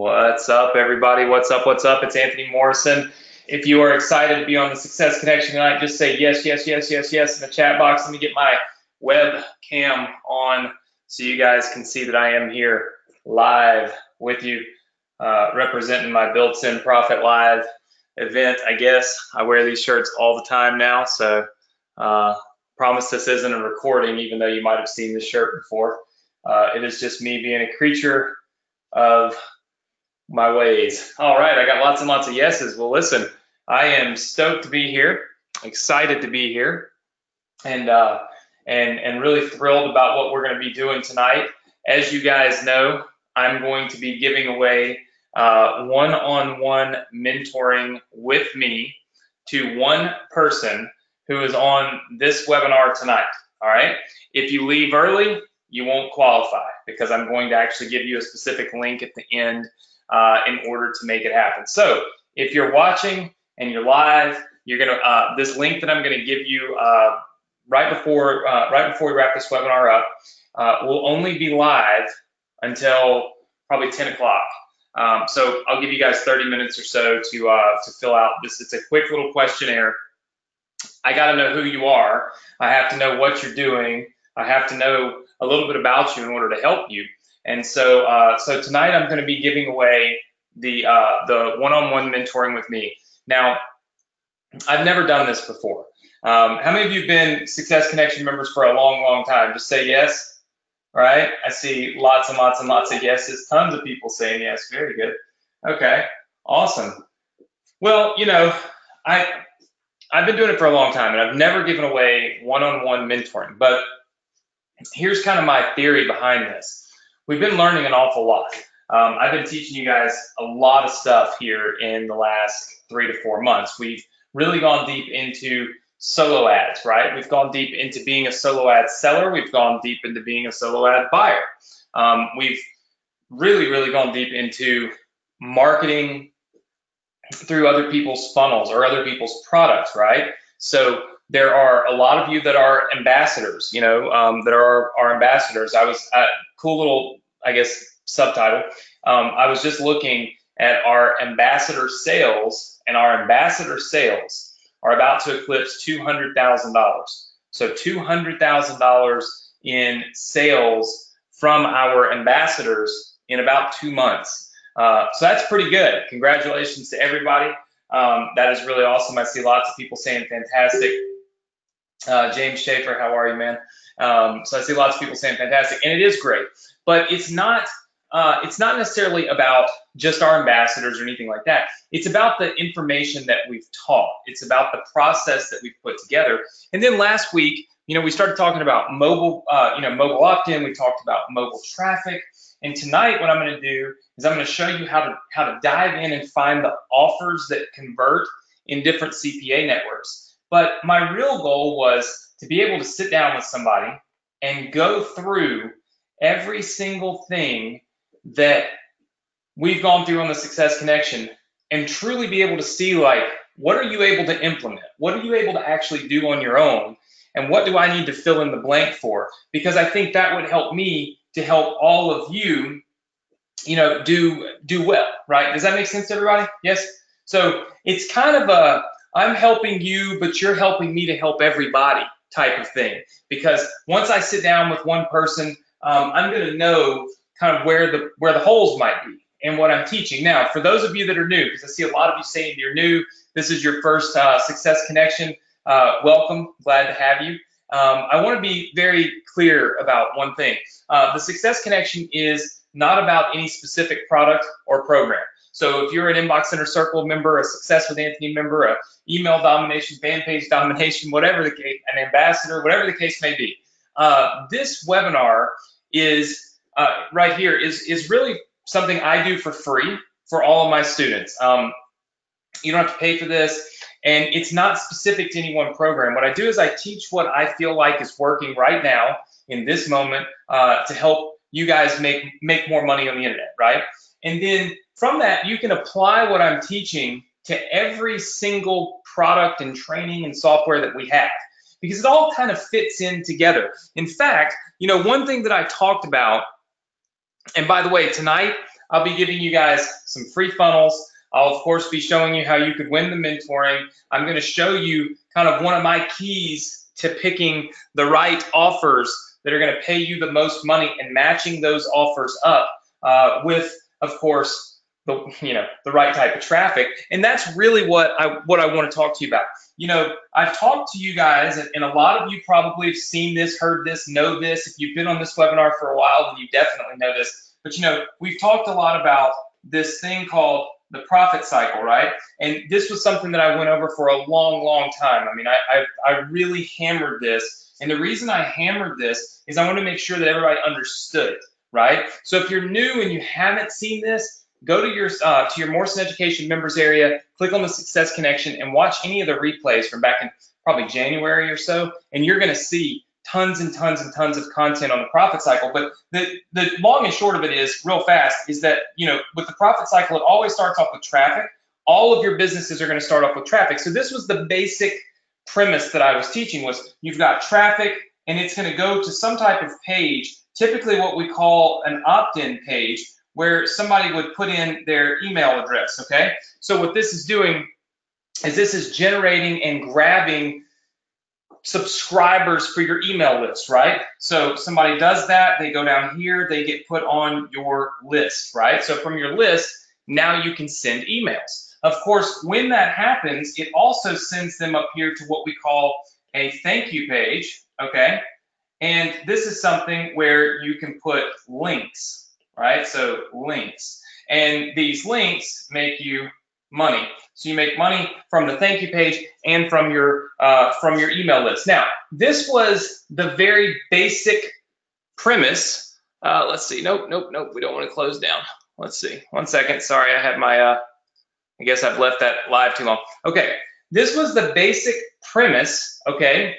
What's up, everybody? What's up? What's up? It's Anthony Morrison. If you are excited to be on the Success Connection tonight, just say yes, yes, yes, yes, yes in the chat box. Let me get my webcam on so you guys can see that I am here live with you, representing my Built-In Profit Live event, I guess. I wear these shirts all the time now, so promise this isn't a recording, even though you might have seen this shirt before. It is just me being a creature of my ways. All right, I got lots and lots of yeses. Well, listen, I am stoked to be here, excited to be here, and really thrilled about what we're going to be doing tonight. As you guys know, I'm going to be giving away one-on-one mentoring with me to one person who is on this webinar tonight. All right, if you leave early, you won't qualify because I'm going to actually give you a specific link at the end in order to make it happen. So if you're watching and you're live, you're gonna this link that I'm gonna give you right before we wrap this webinar up will only be live until probably 10 o'clock. So I'll give you guys 30 minutes or so to fill out this. It's a quick little questionnaire. I got to know who you are. I have to know what you're doing. I have to know a little bit about you in order to help you. And so, so tonight I'm going to be giving away the one-on-one mentoring with me. Now, I've never done this before. How many of you have been Success Connection members for a long, long time? Just say yes. All right. I see lots and lots and lots of yeses. Tons of people saying yes. Very good. Okay. Awesome. Well, you know, I've been doing it for a long time, and I've never given away one-on-one mentoring. But here's kind of my theory behind this. We've been learning an awful lot. I've been teaching you guys a lot of stuff here in the last 3 to 4 months. We've really gone deep into solo ads, right? We've gone deep into being a solo ad seller. We've gone deep into being a solo ad buyer. We've really gone deep into marketing through other people's funnels or other people's products, right? So there are a lot of you that are ambassadors, you know, that are our ambassadors. I was cool little, I guess, subtitle. I was just looking at our ambassador sales, and our ambassador sales are about to eclipse $200,000. So $200,000 in sales from our ambassadors in about 2 months. So that's pretty good. Congratulations to everybody. That is really awesome. I see lots of people saying fantastic. James Schaefer, how are you, man? So I see lots of people saying fantastic, and it is great. But it's not necessarily about just our ambassadors or anything like that. It's about the information that we've taught. It's about the process that we've put together. And then last week, you know, we started talking about mobile, mobile opt-in. We talked about mobile traffic. And tonight, what I'm going to do is I'm going to show you how to dive in and find the offers that convert in different CPA networks. But my real goal was to be able to sit down with somebody and go through every single thing that we've gone through on the Success Connection and truly be able to see, like, what are you able to implement? What are you able to actually do on your own? And what do I need to fill in the blank for? Because I think that would help me to help all of you, you know, do well, right? Does that make sense to everybody? Yes? So it's kind of a, I'm helping you, but you're helping me to help everybody type of thing. Because once I sit down with one person, I'm going to know kind of where the holes might be and what I'm teaching. Now, for those of you that are new, because I see a lot of you saying you're new, this is your first Success Connection, welcome, glad to have you. I want to be very clear about one thing. The Success Connection is not about any specific product or program. So if you're an Inbox Inner Circle member, a Success with Anthony member, a email domination, fan page domination, whatever the case, an ambassador, whatever the case may be, this webinar is right here is really something I do for free for all of my students. You don't have to pay for this, and it's not specific to any one program. What I do is I teach what I feel like is working right now in this moment to help you guys make more money on the internet, right? And then from that, you can apply what I'm teaching to every single product and training and software that we have, because it all kind of fits in together. In fact, you know, one thing that I talked about, and by the way, tonight I'll be giving you guys some free funnels. I'll, of course, be showing you how you could win the mentoring. I'm going to show you kind of one of my keys to picking the right offers that are going to pay you the most money and matching those offers up with, of course, the right type of traffic. And that's really what I want to talk to you about. I've talked to you guys, and a lot of you probably have seen this, heard this, know this. If you've been on this webinar for a while, then you definitely know this. But we've talked a lot about this thing called the profit cycle, right? And this was something that I went over for a long, long time. I mean, I really hammered this. And the reason I hammered this is I want to make sure that everybody understood it, right? So if you're new and you haven't seen this, go to your Morrison Education members area, click on the Success Connection, and watch any of the replays from back in probably January or so, and you're going to see tons and tons and tons of content on the profit cycle. But the long and short of it is, real fast, is that with the profit cycle, it always starts off with traffic. All of your businesses are going to start off with traffic. So this was the basic premise that I was teaching, was you've got traffic, and it's going to go to some type of page, typically what we call an opt-in page, where somebody would put in their email address, okay? So what this is doing is this is generating and grabbing subscribers for your email list, right? So somebody does that, they go down here, they get put on your list, right? So from your list, now you can send emails. Of course, when that happens, it also sends them up here to what we call a thank you page, okay? And this is something where you can put links, right? So links, and these links make you money. So you make money from the thank you page and from your email list. Now, this was the very basic premise. Let's see. Nope. We don't want to close down. Let's see. 1 second. Sorry, I had my. I guess I've left that live too long. Okay, this was the basic premise. Okay,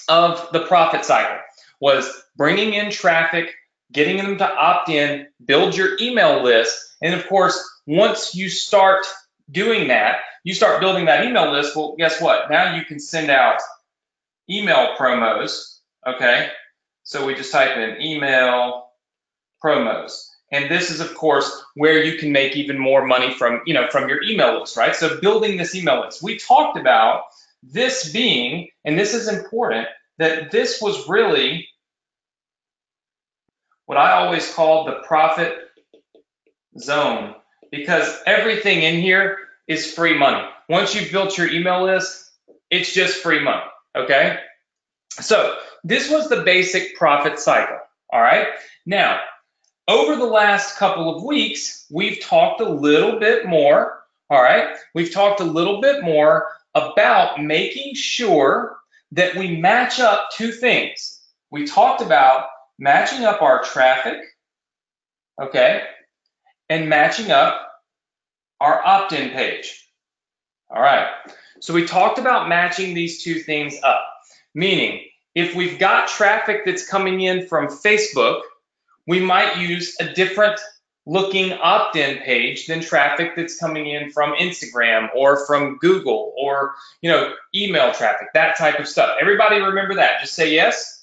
of the profit cycle, was bringing in traffic, getting them to opt in, build your email list, and of course, once you start doing that, you start building that email list. Well, guess what? Now you can send out email promos. Okay, so we just type in email promos, and this is of course where you can make even more money from your email list, right? So building this email list, we talked about this being, and this is important, that this was really what I always called the profit zone, because everything in here is free money. Once you've built your email list, it's just free money, okay? So this was the basic profit cycle, all right? Now, over the last couple of weeks, we've talked a little bit more, all right? We've talked a little bit more about making sure that we match up two things. We talked about matching up our traffic, okay, and matching up our opt-in page. All right, so we talked about matching these two things up, meaning if we've got traffic that's coming in from Facebook, we might use a different looking opt-in page than traffic that's coming in from Instagram or from Google or email traffic, that type of stuff. Everybody remember that? Just say yes.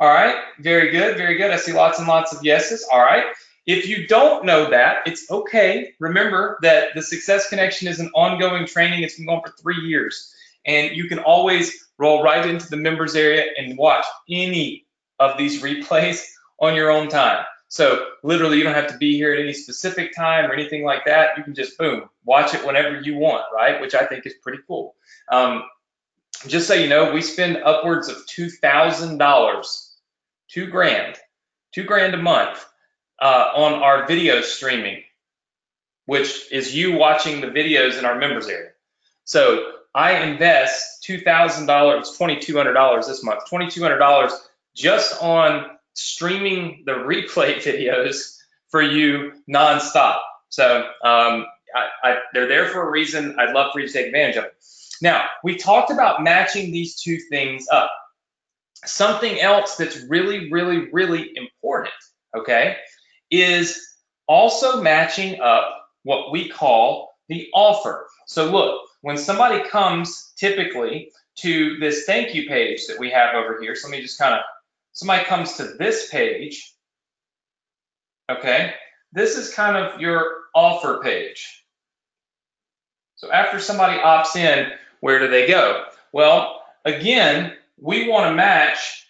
All right, very good, very good. I see lots and lots of yeses. All right. If you don't know that, it's okay. Remember that the Success Connection is an ongoing training. It's been going for 3 years, and you can always roll right into the members area and watch any of these replays on your own time. So literally, you don't have to be here at any specific time or anything like that. You can just, boom, watch it whenever you want, right? Which I think is pretty cool. Just so you know, we spend upwards of $2,000, $2,000 a month on our video streaming, which is you watching the videos in our members area. So I invest $2,000, $2,200 this month, $2,200 just on streaming the replay videos for you nonstop. So they're there for a reason. I'd love for you to take advantage of it. Now, we talked about matching these two things up. Something else that's really, really, really important, okay, is also matching up what we call the offer. So look, when somebody comes typically to this thank you page that we have over here, so let me just somebody comes to this page, okay, this is kind of your offer page. So after somebody opts in, where do they go? Well, again, we want to match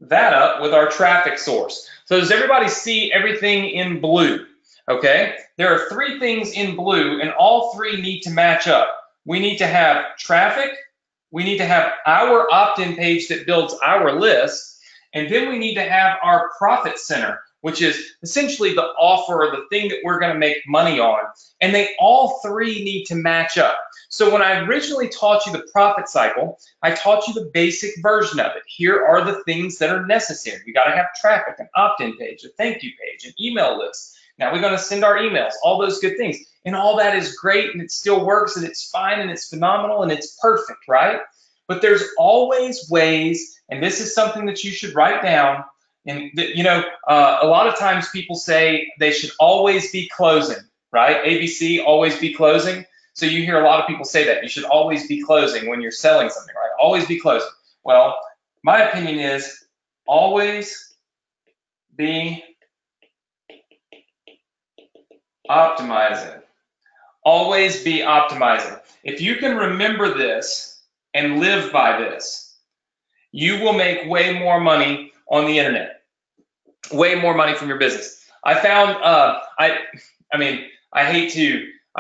that up with our traffic source. So does everybody see everything in blue? Okay, there are 3 things in blue, and all 3 need to match up. We need to have traffic, we need to have our opt-in page that builds our list, and then we need to have our profit center, which is essentially the offer or the thing that we're going to make money on. And they all 3 need to match up. So when I originally taught you the profit cycle, I taught you the basic version of it. Here are the things that are necessary. You got to have traffic, an opt-in page, a thank you page, an email list. Now we're going to send our emails, all those good things. And all that is great, and it still works, and it's fine, and it's phenomenal, and it's perfect, right? But there's always ways, and this is something that you should write down. And a lot of times people say they should always be closing, right? ABC, always be closing. So you hear a lot of people say that you should always be closing when you're selling something, right? Always be closing. Well, my opinion is always be optimizing. Always be optimizing. If you can remember this and live by this, you will make way more money on the internet, way more money from your business. I found, I'm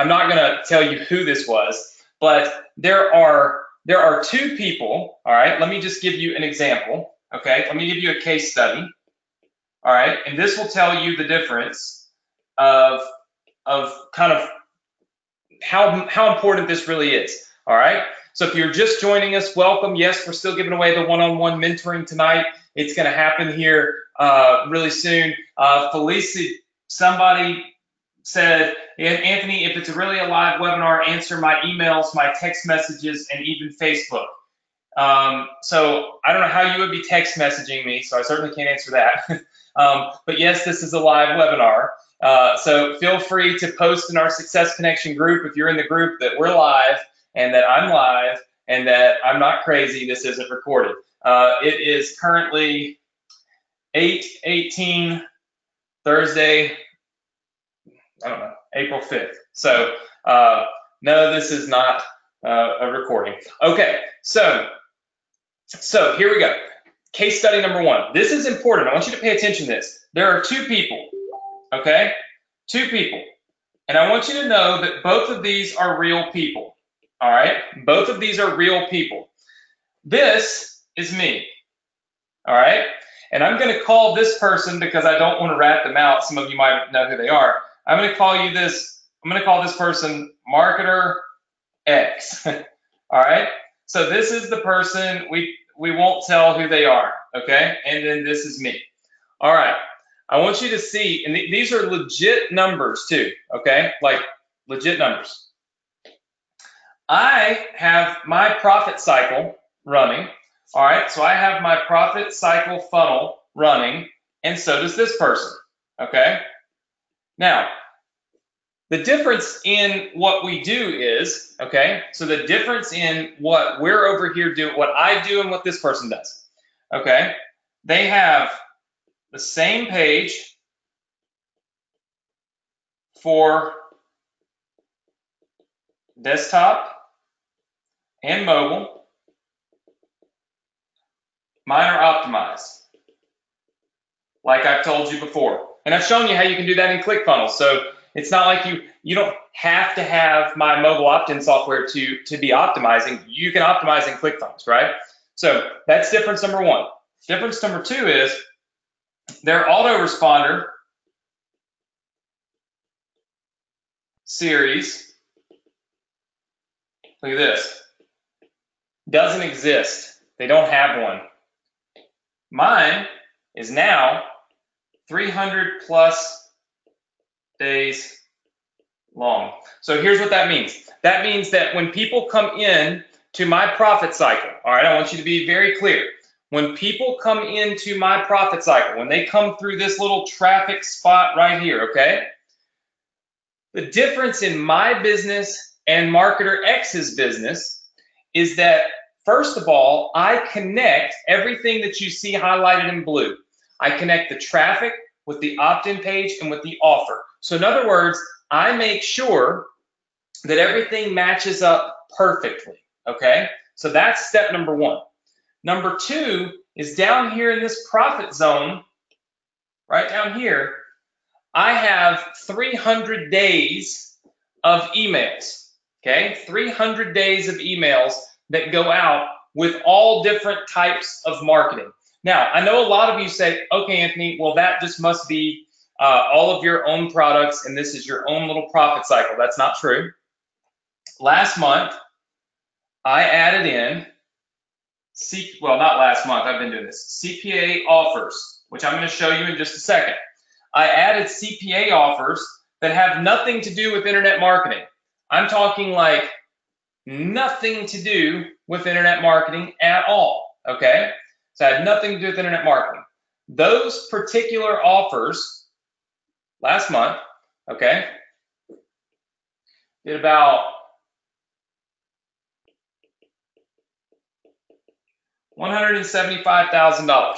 not going to tell you who this was, but there are 2 people, all right? Let me just give you an example, okay? Let me give you a case study, all right? And this will tell you the difference of kind of how important this really is, all right? So if you're just joining us, welcome. Yes, we're still giving away the one-on-one mentoring tonight. It's going to happen here really soon. Felicia, somebody said, Anthony, if it's really a live webinar, answer my emails, my text messages, and even Facebook. So I don't know how you would be text messaging me, so I certainly can't answer that. But yes, this is a live webinar. So feel free to post in our Success Connection group if you're in the group that we're live and that I'm live and that I'm not crazy, this isn't recorded. It is currently 8/18, Thursday, I don't know, April 5th. So no, this is not a recording. Okay, so here we go. Case study number 1. This is important. I want you to pay attention to this. There are 2 people, okay? 2 people. And I want you to know that both of these are real people, all right? Both of these are real people. This is me, all right? And I'm going to call this person, because I don't want to rat them out. Some of you might know who they are. I'm going to call this person Marketer X, all right? So this is the person, we won't tell who they are, okay? And then this is me. All right, I want you to see, and these are legit numbers too, okay? Like legit numbers. I have my profit cycle running, all right? So I have my profit cycle funnel running, and so does this person, okay? Now, the difference in what we do is, okay, so the difference in what we're over here doing, what I do and what this person does, okay, they have the same page for desktop and mobile. Mine are optimized, like I've told you before. And I've shown you how you can do that in ClickFunnels. So it's not like you don't have to have my mobile opt-in software to be optimizing. You can optimize in ClickFunnels, right? So that's difference number 1. Difference number 2 is their autoresponder series, look at this, doesn't exist. They don't have one. Mine is now 300 plus days long. So here's what that means. That means that when people come in to my profit cycle, all right, I want you to be very clear. When people come into my profit cycle, when they come through this little traffic spot right here, okay, the difference in my business and Marketer X's business is that, first of all, I connect everything that you see highlighted in blue. I connect the traffic with the opt-in page and with the offer. So in other words, I make sure that everything matches up perfectly, okay? So that's step number one. Number two is down here in this profit zone, right down here, I have 300 days of emails, okay? 300 days of emails that go out with all different types of marketing. Now, I know a lot of you say, okay, Anthony, well, that just must be all of your own products, and this is your own little profit cycle. That's not true. Last month, I added in, well, not last month, I've been doing this, CPA offers, which I'm going to show you in just a second. I added CPA offers that have nothing to do with internet marketing. I'm talking like nothing to do with internet marketing at all, okay? So I had nothing to do with internet marketing. Those particular offers last month, okay, did about $175,000.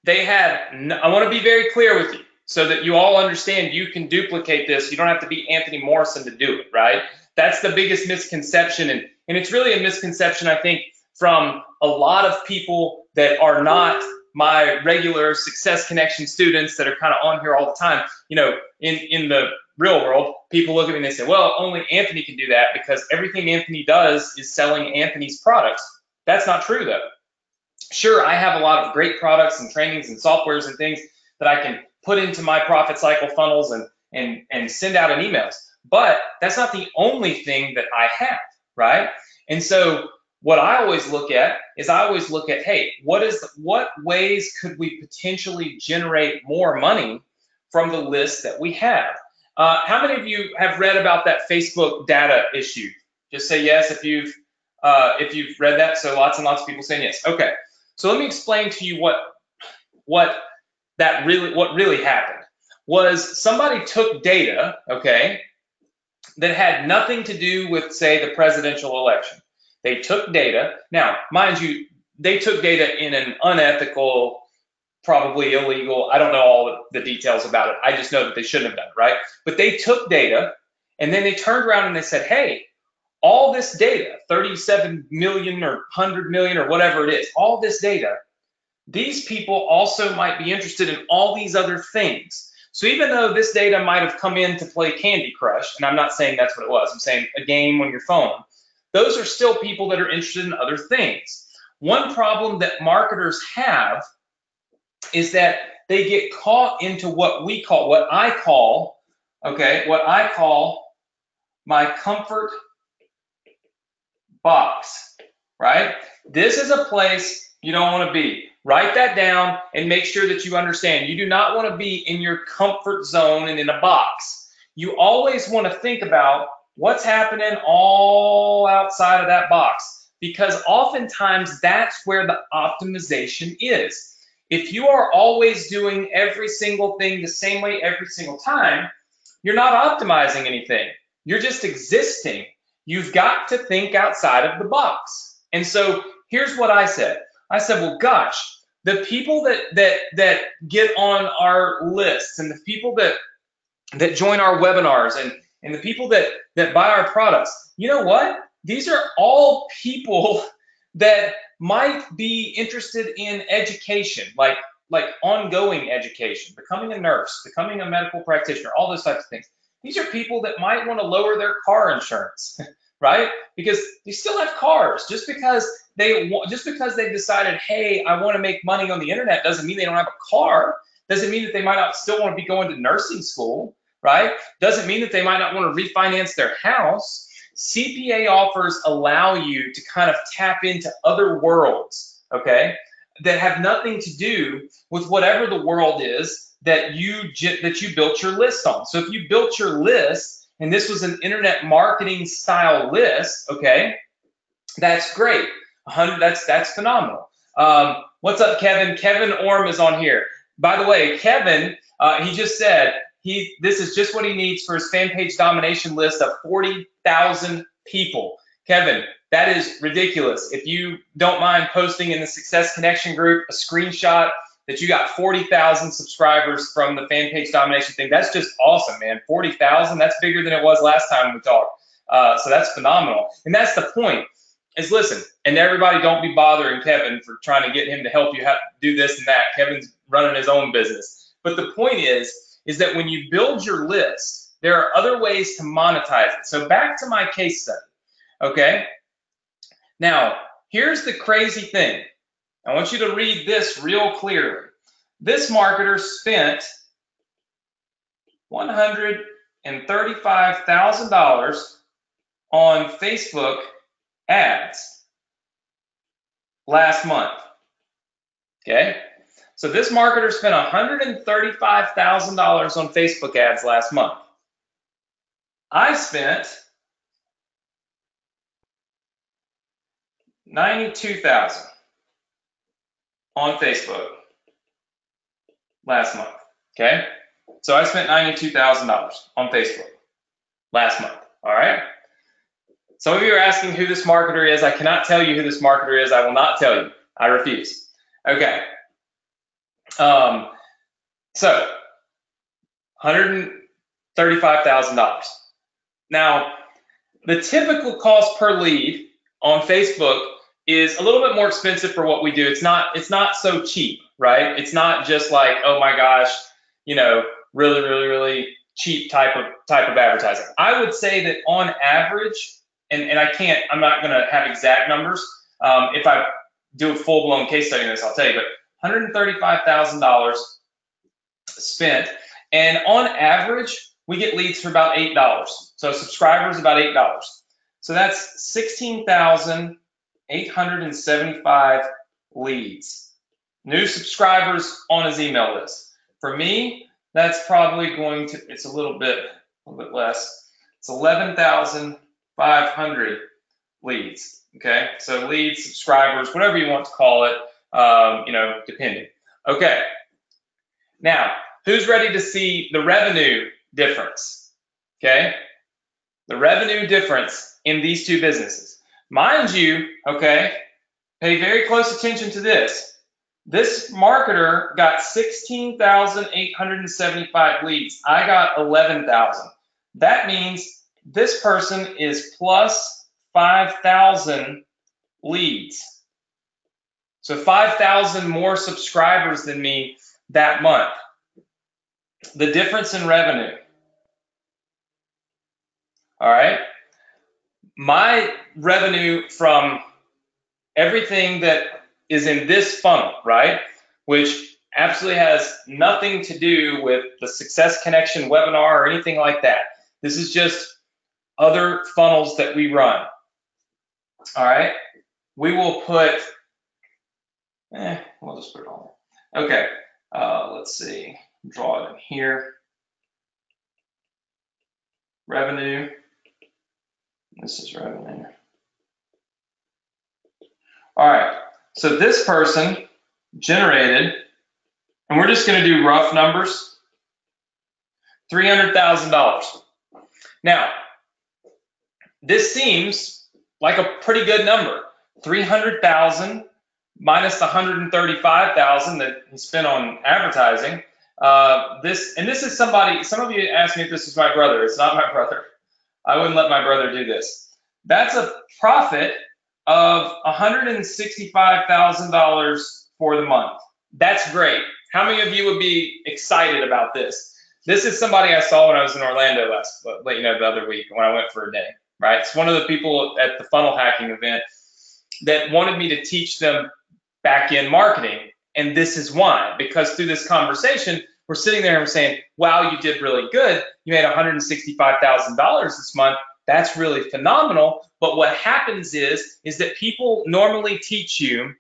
They had, I want to be very clear with you so that you all understand you can duplicate this. You don't have to be Anthony Morrison to do it, right? That's the biggest misconception. And it's really a misconception, I think, from a lot of people that are not my regular Success Connection students that are kind of on here all the time. You know, in the real world, people look at me and they say, well, only Anthony can do that because everything Anthony does is selling Anthony's products. That's not true, though. Sure, I have a lot of great products and trainings and softwares and things that I can put into my profit cycle funnels and send out in emails. But that's not the only thing that I have, right? And so what I always look at is hey, what ways could we potentially generate more money from the list that we have? How many of you have read about that Facebook data issue? Just say yes if you've read that. So lots and lots of people saying yes. Okay. So let me explain to you what really happened. Was somebody took data, okay, that had nothing to do with, say, the presidential election. They took data. Now, mind you, they took data in an unethical, probably illegal, I don't know all the details about it. I just know that they shouldn't have done it, right? But they took data, and then they turned around and they said, hey, all this data, 37 million or 100 million or whatever it is, all this data, these people also might be interested in all these other things. So even though this data might have come in to play Candy Crush, and I'm not saying that's what it was, I'm saying a game on your phone, those are still people that are interested in other things. One problem that marketers have is that they get caught into what I call my comfort box, right? This is a place you don't want to be. Write that down and make sure that you understand. You do not want to be in your comfort zone and in a box. You always want to think about what's happening all outside of that box, because oftentimes that's where the optimization is. If you are always doing every single thing the same way every single time, you're not optimizing anything. You're just existing. You've got to think outside of the box. And so here's what I said. I said, well, gosh, the people that get on our lists and the people that join our webinars and the people that buy our products, you know what? These are all people that might be interested in education, like ongoing education, becoming a nurse, becoming a medical practitioner, all those types of things. These are people that might want to lower their car insurance, right? Because they still have cars. Just because they've decided, hey, I want to make money on the internet, doesn't mean they don't have a car. Doesn't mean that they might not still want to be going to nursing school, right? Doesn't mean that they might not want to refinance their house. CPA offers allow you to kind of tap into other worlds, okay, that have nothing to do with whatever the world is that you built your list on. So if you built your list and this was an internet marketing style list, okay, that's great. That's phenomenal. What's up, Kevin? Kevin Orm is on here. By the way, Kevin, he just said this is just what he needs for his fan page domination list of 40,000 people. Kevin, that is ridiculous. If you don't mind posting in the Success Connection group a screenshot that you got 40,000 subscribers from the fan page domination thing. That's just awesome, man. 40,000, that's bigger than it was last time we talked. So that's phenomenal. And that's the point, is listen, and everybody don't be bothering Kevin for trying to get him to help you have to do this and that. Kevin's running his own business. But the point is that when you build your list, there are other ways to monetize it. So back to my case study, okay? Now, here's the crazy thing. I want you to read this real clearly. This marketer spent $135,000 on Facebook ads last month. Okay? So this marketer spent $135,000 on Facebook ads last month. I spent $92,000 on Facebook last month. Okay? So I spent $92,000 on Facebook last month. All right? Some of you are asking who this marketer is. I cannot tell you who this marketer is. I will not tell you. I refuse. Okay. So $135,000. Now, the typical cost per lead on Facebook is a little bit more expensive for what we do. It's not so cheap, right? It's not just like, oh my gosh, you know, really cheap type of advertising. I would say that on average, and I'm not gonna have exact numbers. If I do a full-blown case study on this, I'll tell you, but $135,000 spent, and on average, we get leads for about $8. So subscribers about $8. So that's 16,875 leads. New subscribers on his email list. For me, that's probably going to, it's a little bit less. It's 11,500 leads. Okay, so leads, subscribers, whatever you want to call it, you know, depending. Okay, now who's ready to see the revenue difference? Okay, the revenue difference in these two businesses. Mind you, okay, pay very close attention to this. This marketer got 16,875 leads. I got 11,000. That means this person is plus 5,000 leads. So 5,000 more subscribers than me that month. The difference in revenue. All right. My revenue from everything that is in this funnel, right, which absolutely has nothing to do with the Success Connection webinar or anything like that. This is just other funnels that we run. All right. We will put, we'll just put it on there. Okay. Let's see. Draw it in here. Revenue. This is revenue. All right. So this person generated, and we're just going to do rough numbers, $300,000. Now, this seems like a pretty good number. 300,000 minus the 135,000 that he spent on advertising. This is somebody, some of you asked me if this is my brother. It's not my brother. I wouldn't let my brother do this. That's a profit of $165,000 for the month. That's great. How many of you would be excited about this? This is somebody I saw when I was in Orlando the other week when I went for a day, right? It's one of the people at the funnel hacking event that wanted me to teach them back-end marketing. And this is why, because through this conversation, we're sitting there and we're saying, wow, you did really good. You made $165,000 this month. That's really phenomenal. But what happens is that people normally teach you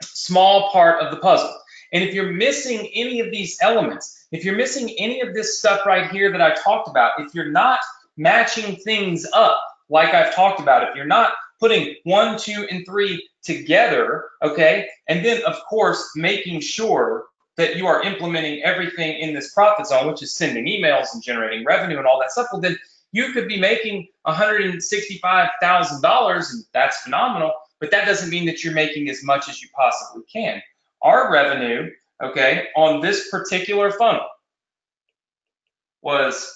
a small part of the puzzle. And if you're missing any of these elements, if you're missing any of this stuff right here that I talked about, if you're not matching things up like I've talked about, if you're not putting 1, 2, and 3 together, okay, and then of course making sure that you are implementing everything in this profit zone, which is sending emails and generating revenue and all that stuff, well then you could be making $165,000, and that's phenomenal, but that doesn't mean that you're making as much as you possibly can. Our revenue okay, on this particular funnel was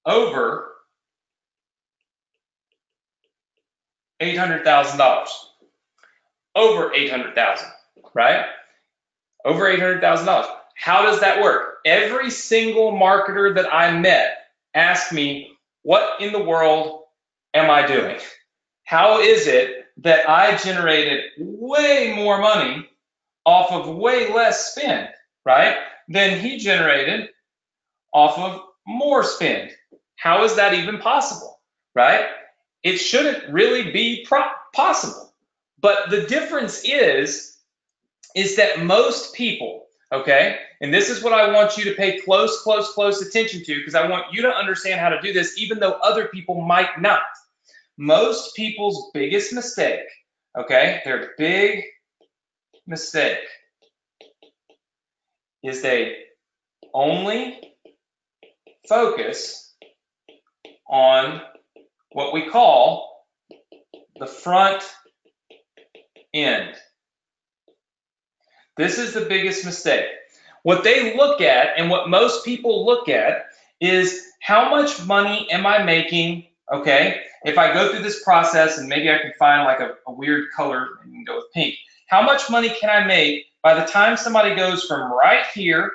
over $800,000. Over $800,000, right? Over $800,000. How does that work? Every single marketer that I met asked me, what in the world am I doing? How is it that I generated way more money off of way less spend, right, than he generated off of more spend? How is that even possible, right? It shouldn't really be possible. But the difference is that most people, okay, and this is what I want you to pay close attention to, because I want you to understand how to do this, even though other people might not. Most people's biggest mistake, okay, their big mistake is they only focus on what we call the front end. This is the biggest mistake. What they look at, and what most people look at, is how much money am I making, okay? If I go through this process, and maybe I can find like a weird color and go with pink. How much money can I make by the time somebody goes from right here,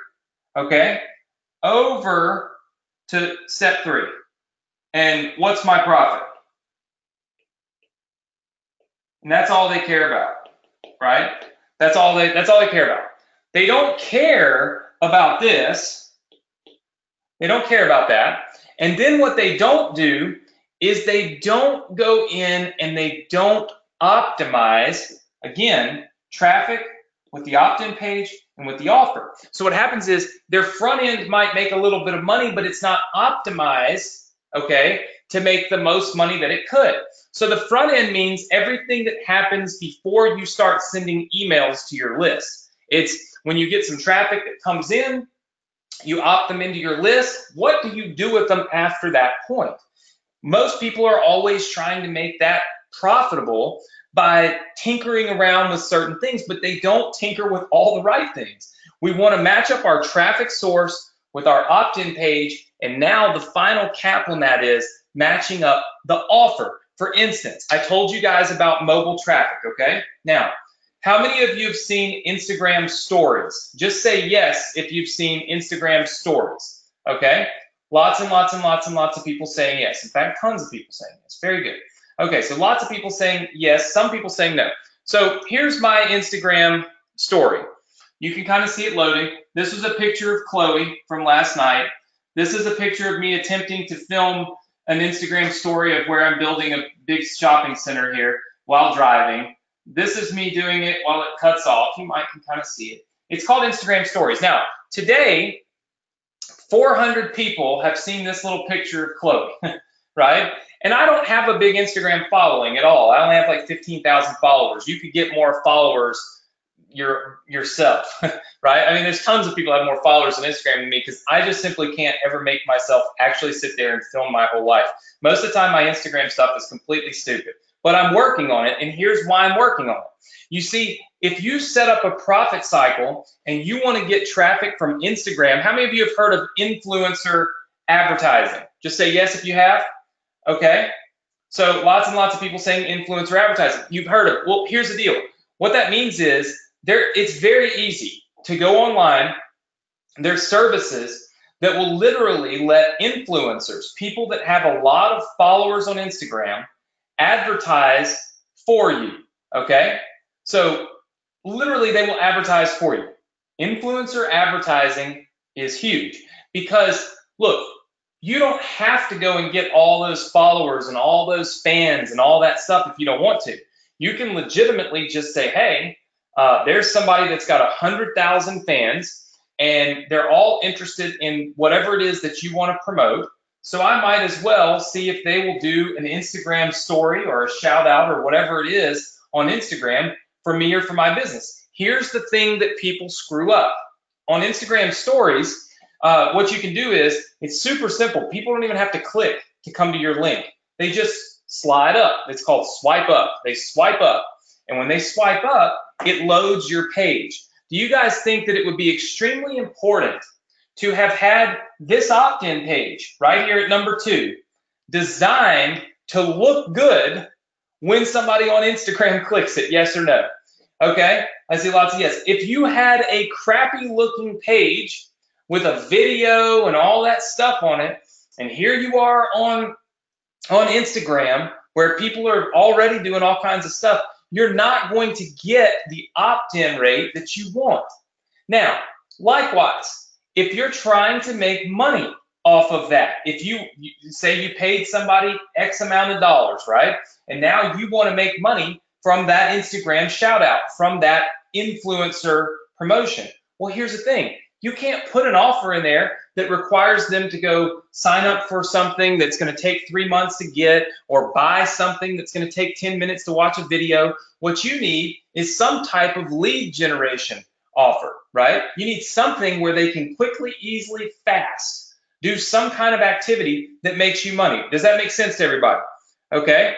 okay, over to step 3? And what's my profit? And that's all they care about, right? That's all they care about. They don't care about this. They don't care about that. And then what they don't do is they don't go in and they don't optimize, again, traffic with the opt-in page and with the offer. So what happens is their front end might make a little bit of money, but it's not optimized, okay, to make the most money that it could. So the front end means everything that happens before you start sending emails to your list. It's when you get some traffic that comes in, you opt them into your list. What do you do with them after that point? Most people are always trying to make that profitable by tinkering around with certain things, but they don't tinker with all the right things. We want to match up our traffic source with our opt-in page, and now the final cap on that is matching up the offer. For instance, I told you guys about mobile traffic, okay? Now, how many of you have seen Instagram stories? Just say yes if you've seen Instagram stories, okay? Lots and lots of people saying yes. In fact, tons of people saying yes. Very good. Okay, so lots of people saying yes, some people saying no. So here's my Instagram story. You can kind of see it loading. This was a picture of Chloe from last night. This is a picture of me attempting to film an Instagram story of where I'm building a big shopping center here while driving. This is me doing it while it cuts off. You might can kind of see it. It's called Instagram Stories. Now, today, 400 people have seen this little picture of Chloe, right? And I don't have a big Instagram following at all. I only have like 15,000 followers. You could get more followers yourself, right? I mean, there's tons of people that have more followers on Instagram than me because I just simply can't ever make myself actually sit there and film my whole life. Most of the time, my Instagram stuff is completely stupid, but I'm working on it, and here's why I'm working on it. You see, if you set up a profit cycle and you want to get traffic from Instagram, how many of you have heard of influencer advertising? Just say yes if you have. Okay. So lots and lots of people saying influencer advertising. You've heard of it. Well, here's the deal. What that means is it's very easy to go online. There's services that will literally let influencers, people that have a lot of followers on Instagram, advertise for you. Okay. So literally they will advertise for you. Influencer advertising is huge because look, you don't have to go and get all those followers and all those fans and all that stuff if you don't want to. You can legitimately just say, hey, there's somebody that's got 100,000 fans and they're all interested in whatever it is that you want to promote. So I might as well see if they will do an Instagram story or a shout out or whatever it is on Instagram for me or for my business. Here's the thing that people screw up. On Instagram stories, what you can do is, it's super simple. People don't even have to click to come to your link. They just slide up. It's called swipe up. They swipe up. And when they swipe up, it loads your page. Do you guys think that it would be extremely important to have had this opt-in page right here at number 2 designed to look good when somebody on Instagram clicks it? Yes or no? Okay, I see lots of yes. If you had a crappy looking page with a video and all that stuff on it, and here you are on Instagram where people are already doing all kinds of stuff, you're not going to get the opt-in rate that you want. Now, likewise, if you're trying to make money off of that, if you say you paid somebody X amount of dollars, right? And now you want to make money from that Instagram shout out, from that influencer promotion. Well, here's the thing. You can't put an offer in there that requires them to go sign up for something that's going to take 3 months to get, or buy something that's going to take 10 minutes to watch a video. What you need is some type of lead generation offer, right? You need something where they can quickly, easily, fast do some kind of activity that makes you money. Does that make sense to everybody? Okay.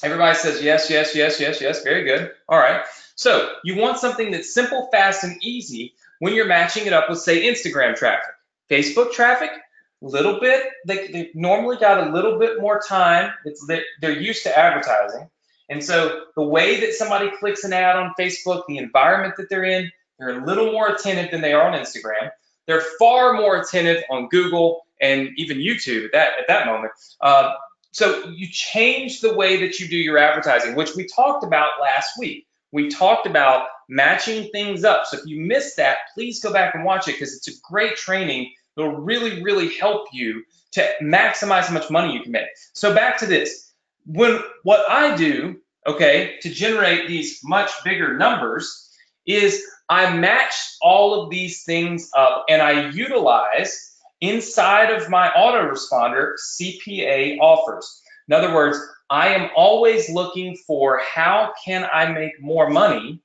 Everybody says yes, yes, yes, yes, yes. Very good. All right. So you want something that's simple, fast, and easy when you're matching it up with, say, Instagram traffic. Facebook traffic, little bit, they normally got a little bit more time. They're used to advertising. And so the way that somebody clicks an ad on Facebook, the environment that they're in, they're a little more attentive than they are on Instagram. They're far more attentive on Google and even YouTube at that moment. So you change the way that you do your advertising, which we talked about last week. We talked about matching things up. So if you missed that, please go back and watch it, because it's a great training. It'll really, really help you to maximize how much money you can make. So back to this. What I do, okay, to generate these much bigger numbers is I match all of these things up, and I utilize inside of my autoresponder CPA offers. In other words, I am always looking for how can I make more money,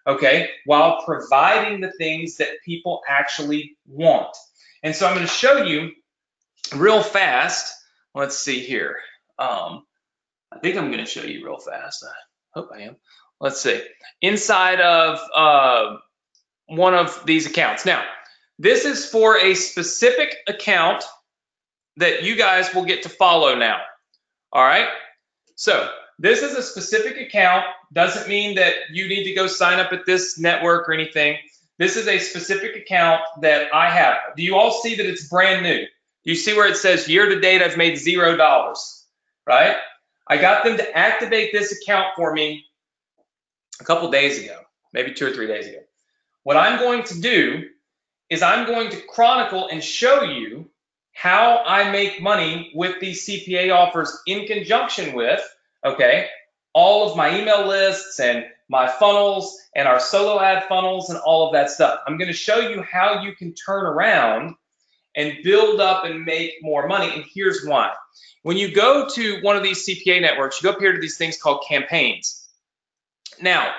okay, while providing the things that people actually want. And so I'm going to show you real fast. Let's see here. I think I'm going to show you real fast. I hope I am. Let's see. Inside of one of these accounts. Now, this is for a specific account that you guys will get to follow now. All right. So this is a specific account. Doesn't mean that you need to go sign up at this network or anything. This is a specific account that I have. Do you all see that it's brand new? Do you see where it says year to date I've made $0, right? I got them to activate this account for me a couple days ago, maybe 2 or 3 days ago. What I'm going to do is I'm going to chronicle and show you how I make money with these CPA offers in conjunction with, okay, all of my email lists and my funnels and our solo ad funnels and all of that stuff. I'm going to show you how you can turn around and build up and make more money. And here's why. When you go to one of these CPA networks, you go up here to these things called campaigns. Now,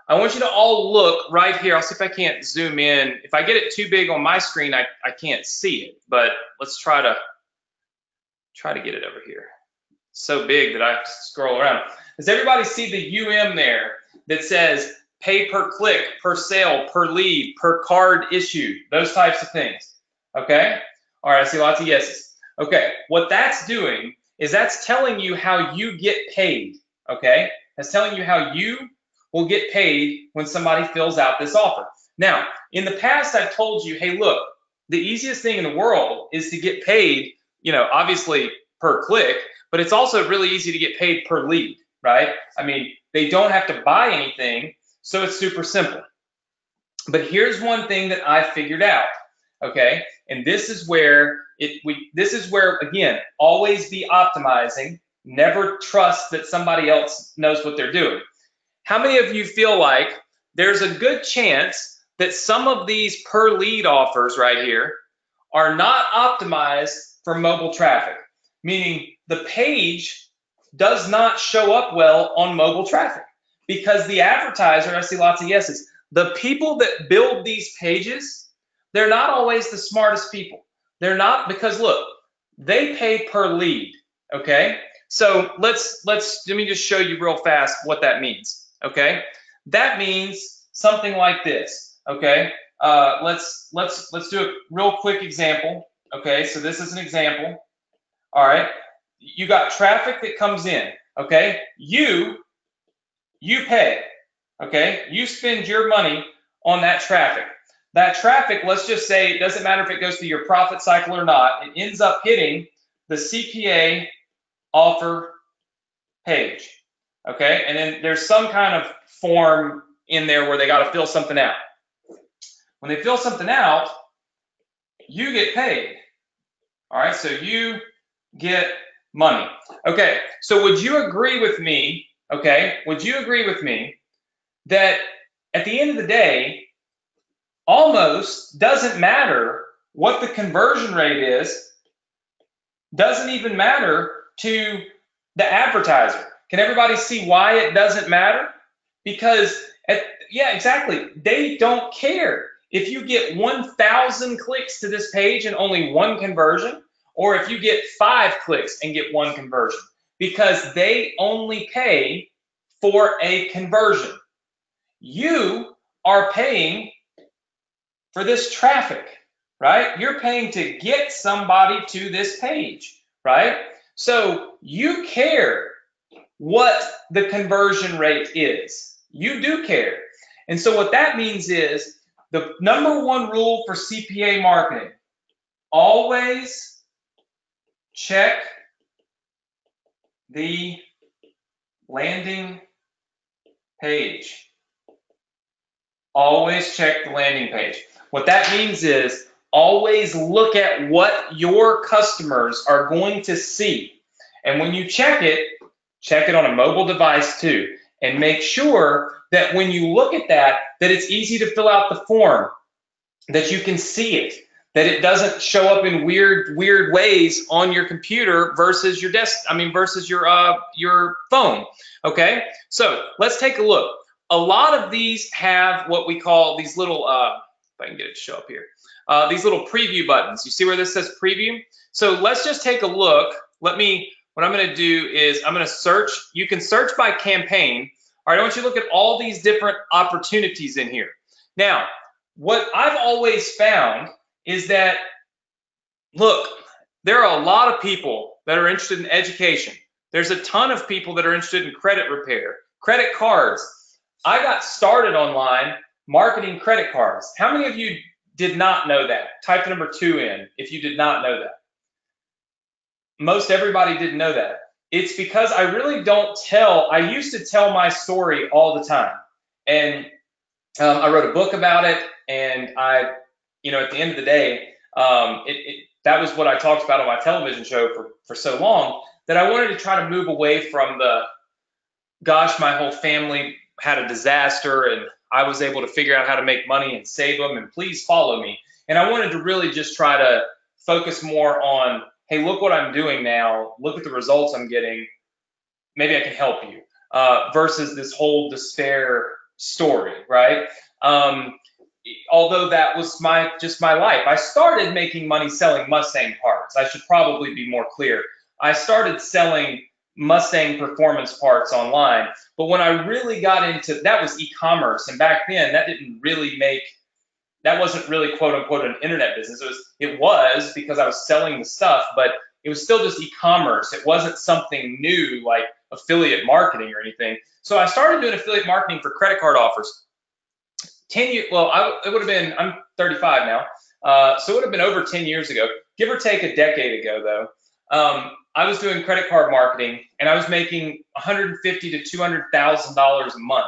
I want you to all look right here. I'll see if I can't zoom in. If I get it too big on my screen, I can't see it, but let's try to get it over here. It's so big that I have to scroll around. Does everybody see the UM there that says pay per click, per sale, per lead, per card issued, those types of things? Okay? All right, I see lots of yeses. Okay, what that's doing is that's telling you how you get paid, okay? That's telling you how you will get paid when somebody fills out this offer. Now, in the past, I've told you, hey, look, the easiest thing in the world is to get paid, obviously per click, but it's also really easy to get paid per lead, right? I mean, they don't have to buy anything, so it's super simple. But here's one thing that I figured out, okay? And this is where again, always be optimizing. Never trust that somebody else knows what they're doing. How many of you feel like there's a good chance that some of these per lead offers right here are not optimized for mobile traffic? Meaning the page does not show up well on mobile traffic because the advertiser, I see lots of yeses, the people that build these pages, they're not always the smartest people. They're not, because look, they pay per lead, okay? So let me just show you real fast what that means, okay? That means something like this, Okay, let's do a real quick example. Okay, so this is an example. All right, you got traffic that comes in. Okay, you pay. Okay, you spend your money on that traffic. That traffic, let's just say, it doesn't matter if it goes through your profit cycle or not, it ends up hitting the CPA offer page. Okay, and then there's some kind of form in there where they got to fill something out. When they fill something out, you get paid. All right, so you get money. Okay, so would you agree with me? Okay, would you agree with me that at the end of the day, almost doesn't matter what the conversion rate is, doesn't even matter to the advertiser. Can everybody see why it doesn't matter? Because, yeah, exactly. They don't care if you get 1,000 clicks to this page and only one conversion, or if you get 5 clicks and get 1 conversion, because they only pay for a conversion. You are paying for this traffic, right? You're paying to get somebody to this page, right? So you care what the conversion rate is. You do care. And so what that means is the number one rule for CPA marketing, always check the landing page. Always check the landing page. What that means is always look at what your customers are going to see. And when you check it on a mobile device too. And make sure that when you look at that it's easy to fill out the form, that you can see it, that it doesn't show up in weird ways on your computer versus your versus your phone. Okay, so let's take a look. A lot of these have what we call these little, if I can get it to show up here, these little preview buttons. You see where this says preview? So let's just take a look. What I'm going to do is I'm going to search. You can search by campaign. All right, I want you to look at all these different opportunities in here. Now, what I've always found is that, look, there are a lot of people that are interested in education. There's a ton of people that are interested in credit repair, credit cards. I got started online marketing credit cards. How many of you did not know that? Type the number 2 in if you did not know that. Most everybody didn't know that. It's because I really don't I used to tell my story all the time. And I wrote a book about it. And at the end of the day, that was what I talked about on my television show for so long, that I wanted to try to move away from gosh, my whole family had a disaster and I was able to figure out how to make money and save them, and please follow me. And I wanted to really just try to focus more on, hey, look what I'm doing now. Look at the results I'm getting. Maybe I can help you, versus this whole despair story, right? Although that was just my life. I started making money selling Mustang parts. I should probably be more clear. I started selling Mustang performance parts online, but when I really got into that was e-commerce, and back then that wasn't really quote unquote an internet business. It was because I was selling the stuff, but it was still just e-commerce. It wasn't something new like affiliate marketing or anything. So I started doing affiliate marketing for credit card offers. 10 years, well, it would have been, I'm 35 now, so it would have been over 10 years ago, give or take a decade ago though. I was doing credit card marketing and I was making $150,000 to $200,000 a month.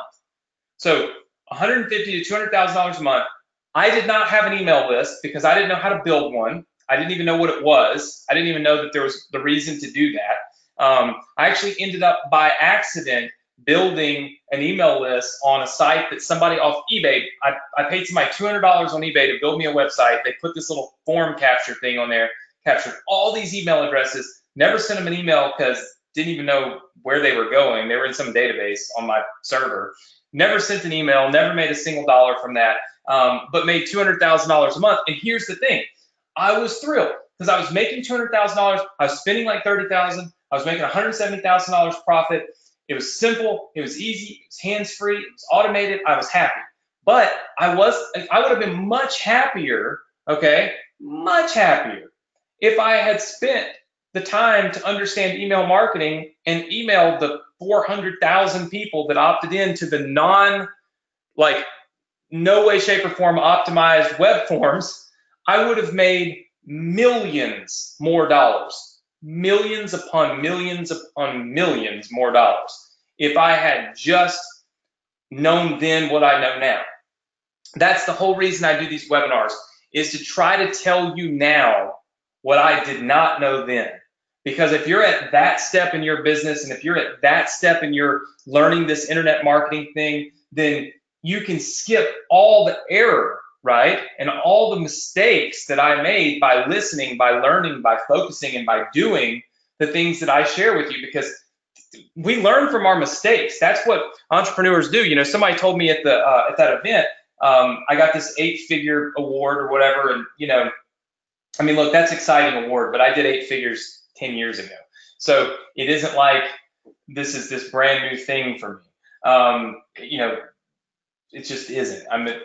So $150,000 to $200,000 a month. I did not have an email list because I didn't know how to build one. I didn't even know what it was. I didn't even know that there was the reason to do that. I actually ended up by accident building an email list on a site that somebody off eBay, I paid somebody $200 on eBay to build me a website. They put this little form capture thing on there, captured all these email addresses, never sent them an email because didn't even know where they were going. They were in some database on my server. Never sent an email, never made a single dollar from that, but made $200,000 a month. And here's the thing, I was thrilled because I was making $200,000. I was spending like $30,000. I was making $170,000 profit. It was simple, it was easy, it was hands-free, it was automated, I was happy. But I would have been much happier, okay, much happier if I had spent the time to understand email marketing and emailed the 400,000 people that opted into the like no way, shape, or form optimized web forms. I would have made millions more dollars, millions upon millions upon millions more dollars if I had just known then what I know now. That's the whole reason I do these webinars, is to try to tell you now what I did not know then. Because if you're at that step in your business, and if you're at that step in your learning this internet marketing thing, then you can skip all the error, right? And all the mistakes that I made by listening, by learning, by focusing, and by doing the things that I share with you, because we learn from our mistakes. That's what entrepreneurs do. You know, somebody told me at that event, I got this 8-figure award or whatever, and you know, I mean, look, that's exciting award, but I did 8 figures 10 years ago, so it isn't like this is this brand new thing for me. You know, it just isn't. I'm at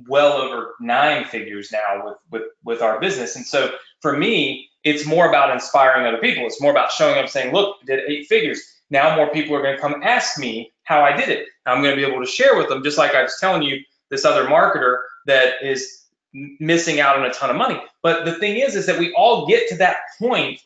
well over 9 figures now with our business, and so for me, it's more about inspiring other people. It's more about showing up, saying, "Look, I did 8 figures." Now more people are going to come ask me how I did it. I'm going to be able to share with them, just like I was telling you, this other marketer that is missing out on a ton of money. But the thing is that we all get to that point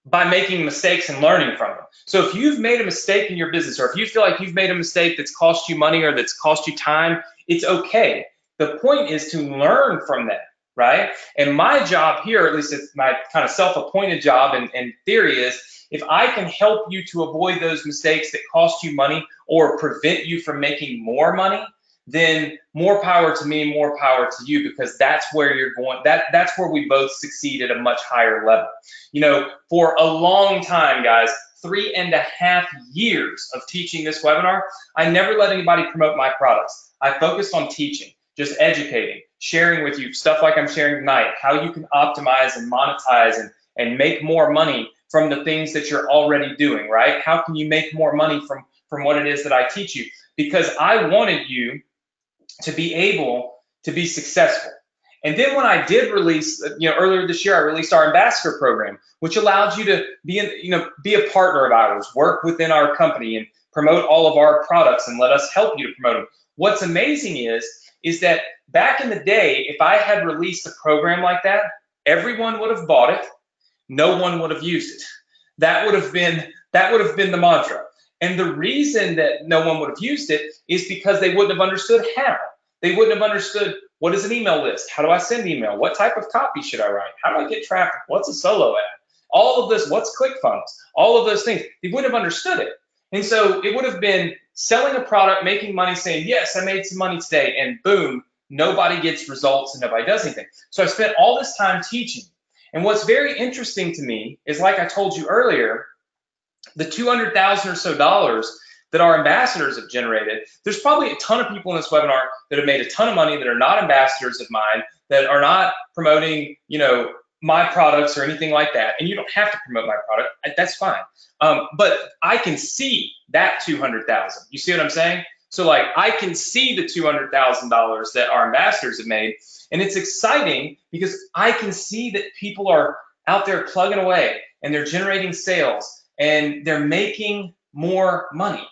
by making mistakes and learning from them. So if you've made a mistake in your business, or if you feel like you've made a mistake that's cost you money or that's cost you time, it's okay. The point is to learn from that, right? And my job here, at least it's my kind of self-appointed job and theory, is if I can help you to avoid those mistakes that cost you money or prevent you from making more money, then more power to me, more power to you, because that's where you're going. That's where we both succeed at a much higher level. You know, for a long time, guys, 3.5 years of teaching this webinar, I never let anybody promote my products. I focused on teaching, just educating, sharing with you stuff like I'm sharing tonight, how you can optimize and monetize and make more money from the things that you're already doing, right? How can you make more money from what it is that I teach you? Because I wanted you to be able to be successful. And then when I did release, you know, earlier this year, I released our ambassador program, which allows you to be a partner of ours, work within our company and promote all of our products and let us help you to promote them. What's amazing is that back in the day, if I had released a program like that, everyone would have bought it. No one would have used it. That would have been the mantra. And the reason that no one would have used it is because they wouldn't have understood how. They wouldn't have understood, what is an email list? How do I send email? What type of copy should I write? How do I get traffic? What's a solo ad? All of this, what's ClickFunnels? All of those things. They wouldn't have understood it. And so it would have been selling a product, making money, saying, yes, I made some money today, and boom, nobody gets results and nobody does anything. So I spent all this time teaching. And what's very interesting to me is, like I told you earlier, the $200,000 or so that our ambassadors have generated, there's probably a ton of people in this webinar that have made a ton of money that are not ambassadors of mine, that are not promoting, you know, my products or anything like that. And you don't have to promote my product. That's fine. But I can see that 200,000. You see what I'm saying? So like, I can see the $200,000 that our ambassadors have made. And it's exciting because I can see that people are out there plugging away and they're generating sales and they're making more money.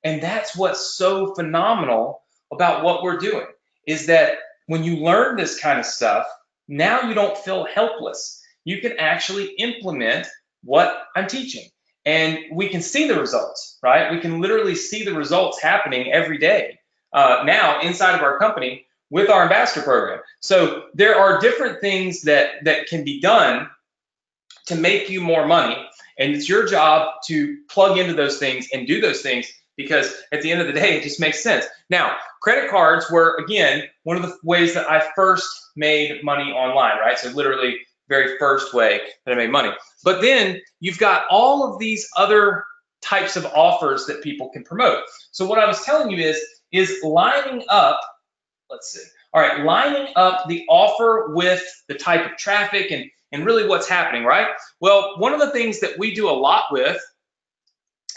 And that's what's so phenomenal about what we're doing, is that when you learn this kind of stuff, now you don't feel helpless. You can actually implement what I'm teaching. And we can see the results, right? We can literally see the results happening every day now inside of our company with our ambassador program. So there are different things that can be done to make you more money. And it's your job to plug into those things and do those things, because at the end of the day, it just makes sense. Now, credit cards were, again, one of the ways that I first made money online, right? So literally very first way that I made money. But then you've got all of these other types of offers that people can promote. So what I was telling you is lining up, let's see. All right, lining up the offer with the type of traffic and really what's happening, right? Well, one of the things that we do a lot with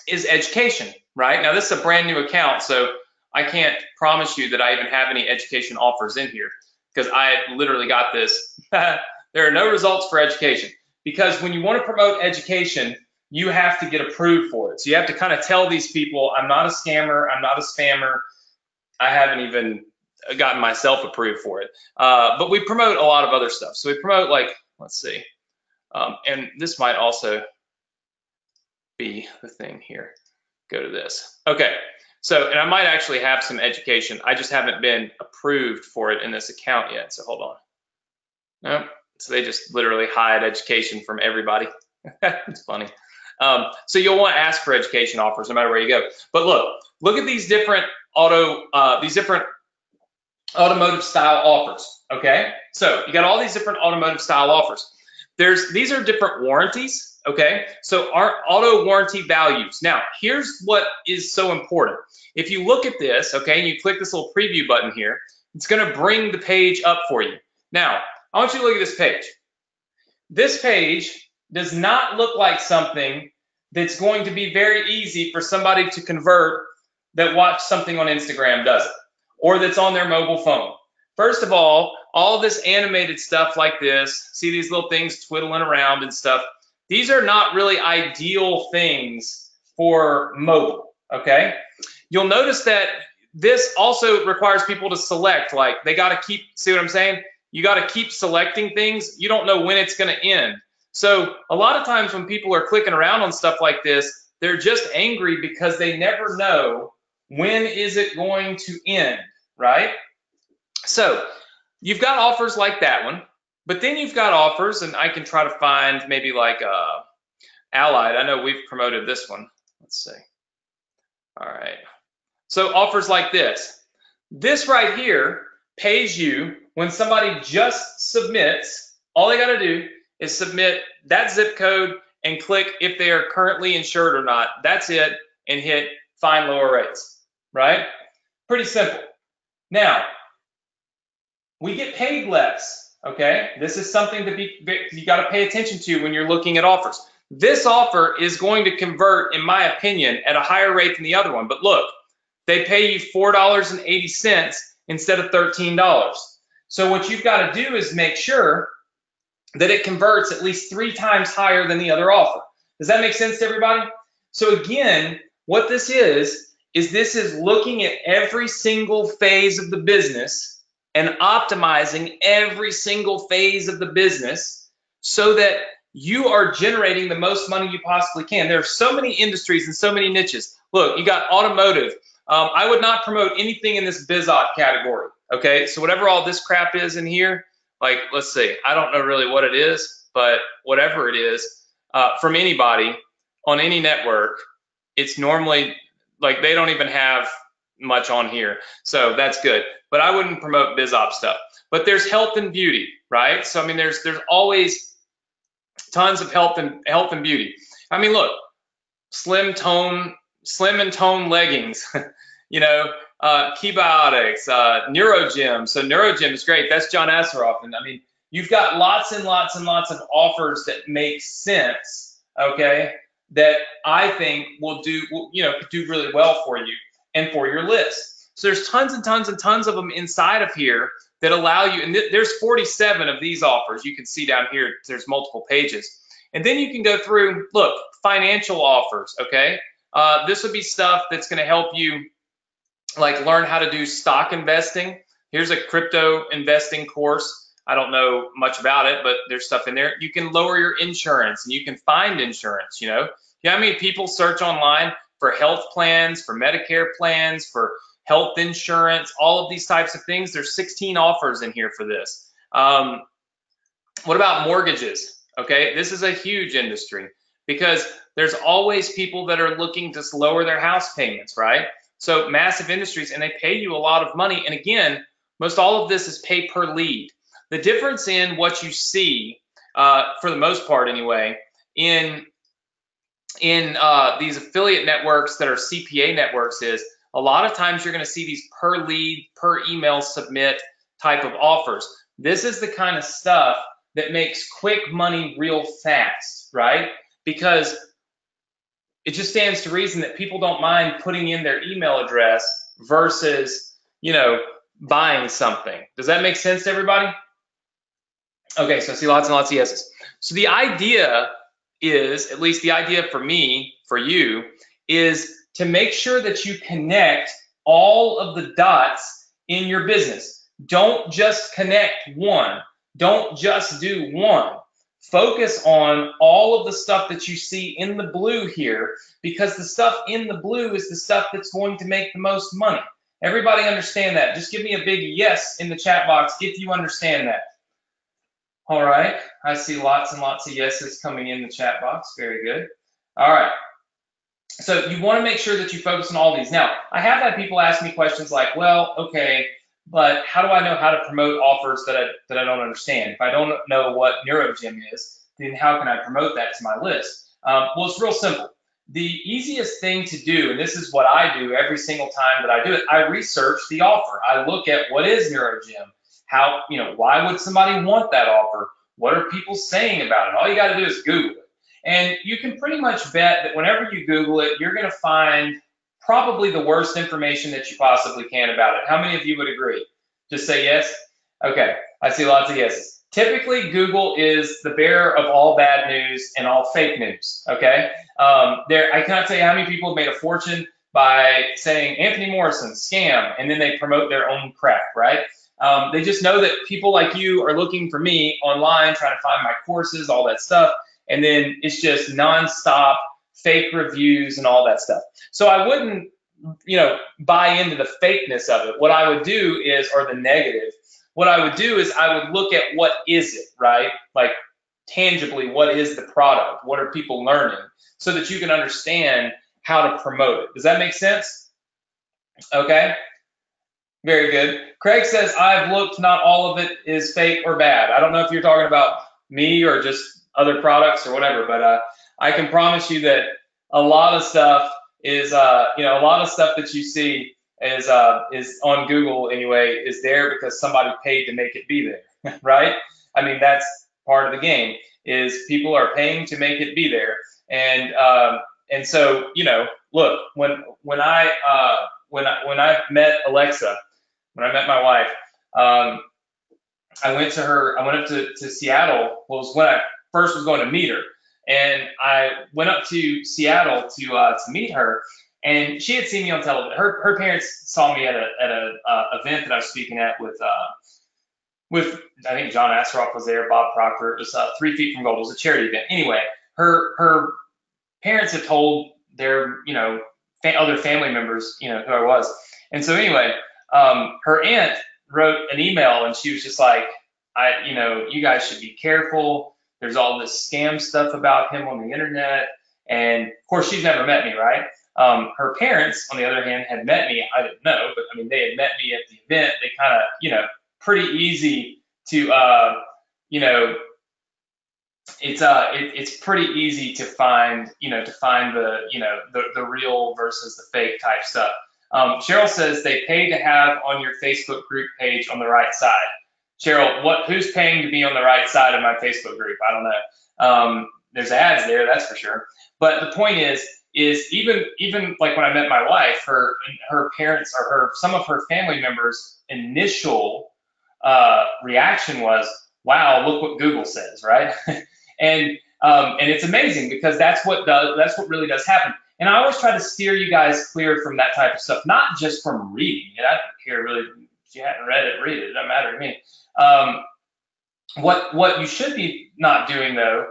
is education, right? Now, this is a brand new account, so I can't promise you that I even have any education offers in here because I literally got this. There are no results for education because when you want to promote education, you have to get approved for it. So you have to kind of tell these people, I'm not a scammer, I'm not a spammer. I haven't even gotten myself approved for it. But we promote a lot of other stuff. So we promote like, let's see, and this might also be the thing here. Go to this. Okay. So, and I might actually have some education. I just haven't been approved for it in this account yet. So hold on. No. So they just literally hide education from everybody. It's funny. So you'll want to ask for education offers no matter where you go. But look at these different automotive style offers. Okay. So you got all these different automotive style offers. These are different warranties. Okay, so our auto warranty values. Now, here's what is so important. If you look at this, okay, and you click this little preview button here, it's going to bring the page up for you. Now, I want you to look at this page. This page does not look like something that's going to be very easy for somebody to convert that watched something on Instagram, does it? Or that's on their mobile phone. First of all this animated stuff like this, see these little things twiddling around and stuff, these are not really ideal things for mobile, okay? You'll notice that this also requires people to select, like they got to keep, see what I'm saying? You got to keep selecting things. You don't know when it's going to end. So a lot of times when people are clicking around on stuff like this, they're just angry because they never know when is it going to end, right? So you've got offers like that one. But then you've got offers, and I can try to find maybe like Allied. I know we've promoted this one. Let's see. All right. So offers like this. This right here pays you when somebody just submits. All they got to do is submit that zip code and click if they are currently insured or not. That's it, and hit find lower rates, right? Pretty simple. Now, we get paid less. Okay, this is something you got to pay attention to when you're looking at offers. This offer is going to convert, in my opinion, at a higher rate than the other one. But look, they pay you $4.80 instead of $13. So what you've got to do is make sure that it converts at least 3 times higher than the other offer. Does that make sense to everybody? So again, what this is this is looking at every single phase of the business and optimizing every single phase of the business so that you are generating the most money you possibly can. There are so many industries and so many niches. Look, you got automotive. I would not promote anything in this BizOp category. Okay, so whatever all this crap is in here, like, let's see, I don't know really what it is, but whatever it is, from anybody on any network, it's normally like they don't even have much on here. So that's good. But I wouldn't promote BizOp stuff. But there's health and beauty, right? So I mean, there's always tons of health and beauty. I mean, look, slim and tone leggings, you know, Kebiotics, Neurogym. So Neurogym is great. That's John Asseroff. And I mean, you've got lots and lots and lots of offers that make sense, okay, that I think will do really well for you and for your list. So there's tons and tons and tons of them inside of here that allow you, and there's 47 of these offers. You can see down here, there's multiple pages. And then you can go through, look, financial offers, okay? This would be stuff that's gonna help you like learn how to do stock investing. Here's a crypto investing course. I don't know much about it, but there's stuff in there. You can lower your insurance and you can find insurance, you know? You know how many people search online for health plans, for Medicare plans, for health insurance, all of these types of things? There's 16 offers in here for this. What about mortgages? Okay, this is a huge industry because there's always people that are looking to lower their house payments, right? So massive industries, and they pay you a lot of money. And again, most all of this is pay per lead. The difference in what you see, for the most part anyway, in these affiliate networks that are CPA networks is a lot of times you're going to see these per lead, per email submit type of offers. This is the kind of stuff that makes quick money real fast, right? Because it just stands to reason that people don't mind putting in their email address versus, buying something. Does that make sense to everybody? Okay, so I see lots and lots of yeses. So the idea is, at least the idea for me, for you, is to make sure that you connect all of the dots in your business. Don't just connect one. Don't just do one. Focus on all of the stuff that you see in the blue here, because the stuff in the blue is the stuff that's going to make the most money. Everybody understand that? Just give me a big yes in the chat box if you understand that. All right, I see lots and lots of yeses coming in the chat box. Very good. All right. So you want to make sure that you focus on all these. Now, I have had people ask me questions like, well, okay, but how do I know how to promote offers that I don't understand? If I don't know what NeuroGym is, then how can I promote that to my list? Well, it's real simple. The easiest thing to do, and this is what I do every single time that I do it, I research the offer. I look at what is NeuroGym. How, why would somebody want that offer? What are people saying about it? All you got to do is Google it. And you can pretty much bet that whenever you Google it, you're going to find probably the worst information that you possibly can about it. How many of you would agree? Just say yes. Okay, I see lots of yeses. Typically, Google is the bearer of all bad news and all fake news. Okay, I cannot tell you how many people have made a fortune by saying Anthony Morrison scam, and then they promote their own crap, right? They just know that people like you are looking for me online, trying to find my courses, all that stuff. And then it's just nonstop fake reviews and all that stuff. So I wouldn't, buy into the fakeness of it. What I would do is, or the negative, what I would do is I would look at what is it, right? Like tangibly, what is the product? What are people learning? So that you can understand how to promote it. Does that make sense? Okay. Very good. Craig says, I've looked, not all of it is fake or bad. I don't know if you're talking about me or just other products or whatever, but I can promise you that a lot of stuff is, a lot of stuff that you see is on Google anyway, is there because somebody paid to make it be there, right? I mean, that's part of the game, is people are paying to make it be there. And so, look, when I met Alexa, when I met my wife, I went up to Seattle. Well, it was when I first was going to meet her. And I went up to Seattle to meet her, and she had seen me on television. Her parents saw me at a event that I was speaking at with I think John Asroff was there, Bob Proctor. It was 3 Feet from Gold. It was a charity event. Anyway, her parents had told their other family members who I was, and so anyway, her aunt wrote an email, and she was just like, you guys should be careful. There's all this scam stuff about him on the internet. And of course, she's never met me, right? Her parents, on the other hand, had met me. I didn't know, but I mean, they had met me at the event. They kind of, pretty easy to, it's pretty easy to find, the real versus the fake type stuff. Cheryl says they pay to have on your Facebook group page on the right side. Cheryl, who's paying to be on the right side of my Facebook group? I don't know. There's ads there, that's for sure. But the point is even like when I met my wife, her parents or some of her family members' initial reaction was, wow, look what Google says, right? and it's amazing because that's what really does happen. And I always try to steer you guys clear from that type of stuff, not just from reading it. I don't care really if you haven't read it, read it. It doesn't matter to me. What you should be not doing though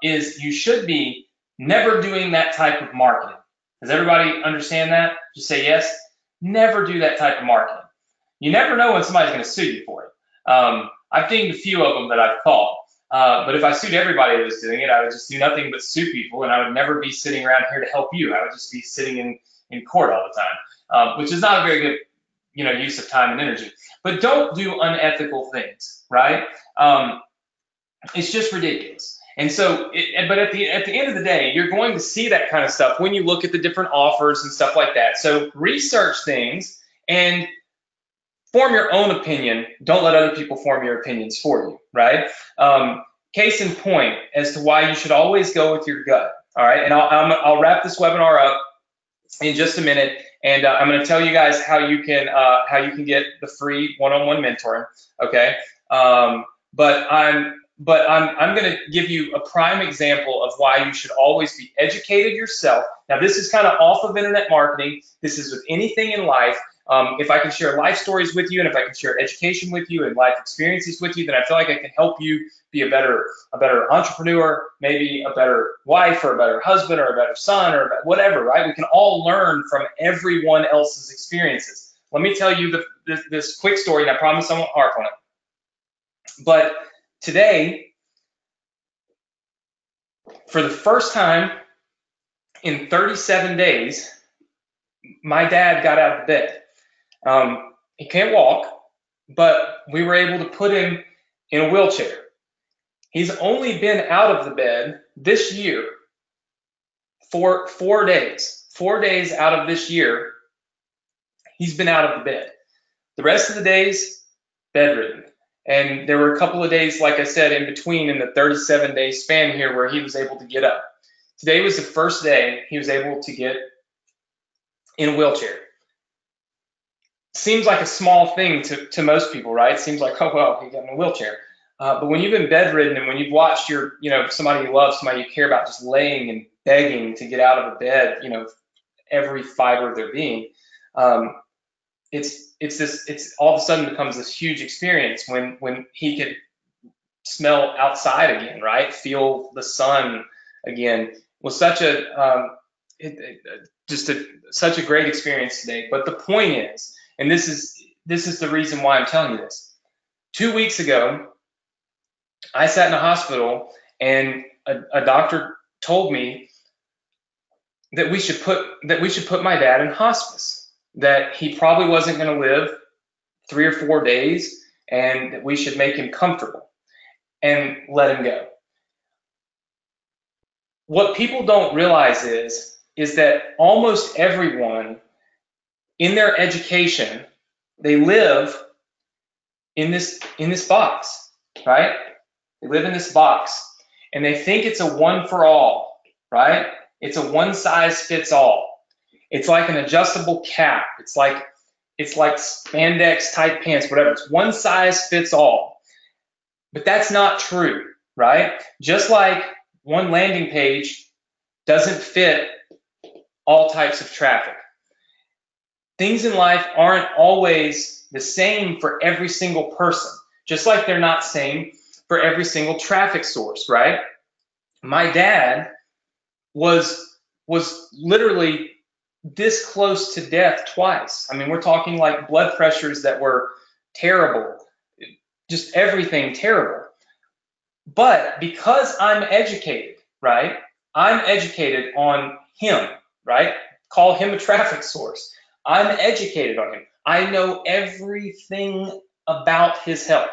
is you should be never doing that type of marketing. Does everybody understand that? Just say yes. Never do that type of marketing. You never know when somebody's going to sue you for it. I've dinged a few of them that I've called. But if I sued everybody that was doing it, I would just do nothing but sue people, and I would never be sitting around here to help you. I would just be sitting in court all the time, which is not a very good use of time and energy. But don't do unethical things, right? It's just ridiculous. And so, but at the end of the day, you're going to see that kind of stuff when you look at the different offers and stuff like that. So research things and form your own opinion. Don't let other people form your opinions for you, right? Case in point as to why you should always go with your gut. All right, and I'll wrap this webinar up in just a minute, And I'm going to tell you guys how you can get the free one-on-one mentoring. Okay, but I'm going to give you a prime example of why you should always be educated yourself. Now, this is kind of off of internet marketing. This is with anything in life. If I can share life stories with you, and if I can share education with you and life experiences with you, then I feel like I can help you be a better entrepreneur, maybe a better wife or a better husband or a better son or whatever, right? We can all learn from everyone else's experiences. Let me tell you this quick story, and I promise I won't harp on it. But today, for the first time in 37 days, my dad got out of bed. He can't walk, but we were able to put him in a wheelchair. He's only been out of the bed this year for 4 days. 4 days out of this year, he's been out of the bed. The rest of the days, bedridden. And there were a couple of days, like I said, in between in the 37-day span here where he was able to get up. Today was the first day he was able to get in a wheelchair. Seems like a small thing to most people, right? Seems like, oh, well, he got in a wheelchair. But when you've been bedridden and when you've watched somebody you love, somebody you care about just laying and begging to get out of a bed, every fiber of their being, it's all of a sudden becomes this huge experience when he could smell outside again, right? Feel the sun again. It was such such a great experience today. But the point is, and this is the reason why I'm telling you this. 2 weeks ago, I sat in a hospital and a doctor told me that we should put my dad in hospice, that he probably wasn't going to live 3 or 4 days, and that we should make him comfortable and let him go. What people don't realize is that almost everyone in their education, they live in this box, right? They live in this box and they think it's a one for all, right? It's a one size fits all. It's like an adjustable cap. It's like spandex type pants, whatever. It's one size fits all. But that's not true, right? Just like one landing page doesn't fit all types of traffic. Things in life aren't always the same for every single person, just like they're not same for every single traffic source, right? My dad was literally this close to death twice. I mean, we're talking like blood pressures that were terrible, just everything terrible. But because I'm educated, right? I'm educated on him, right? Call him a traffic source. I'm educated on him. I know everything about his health,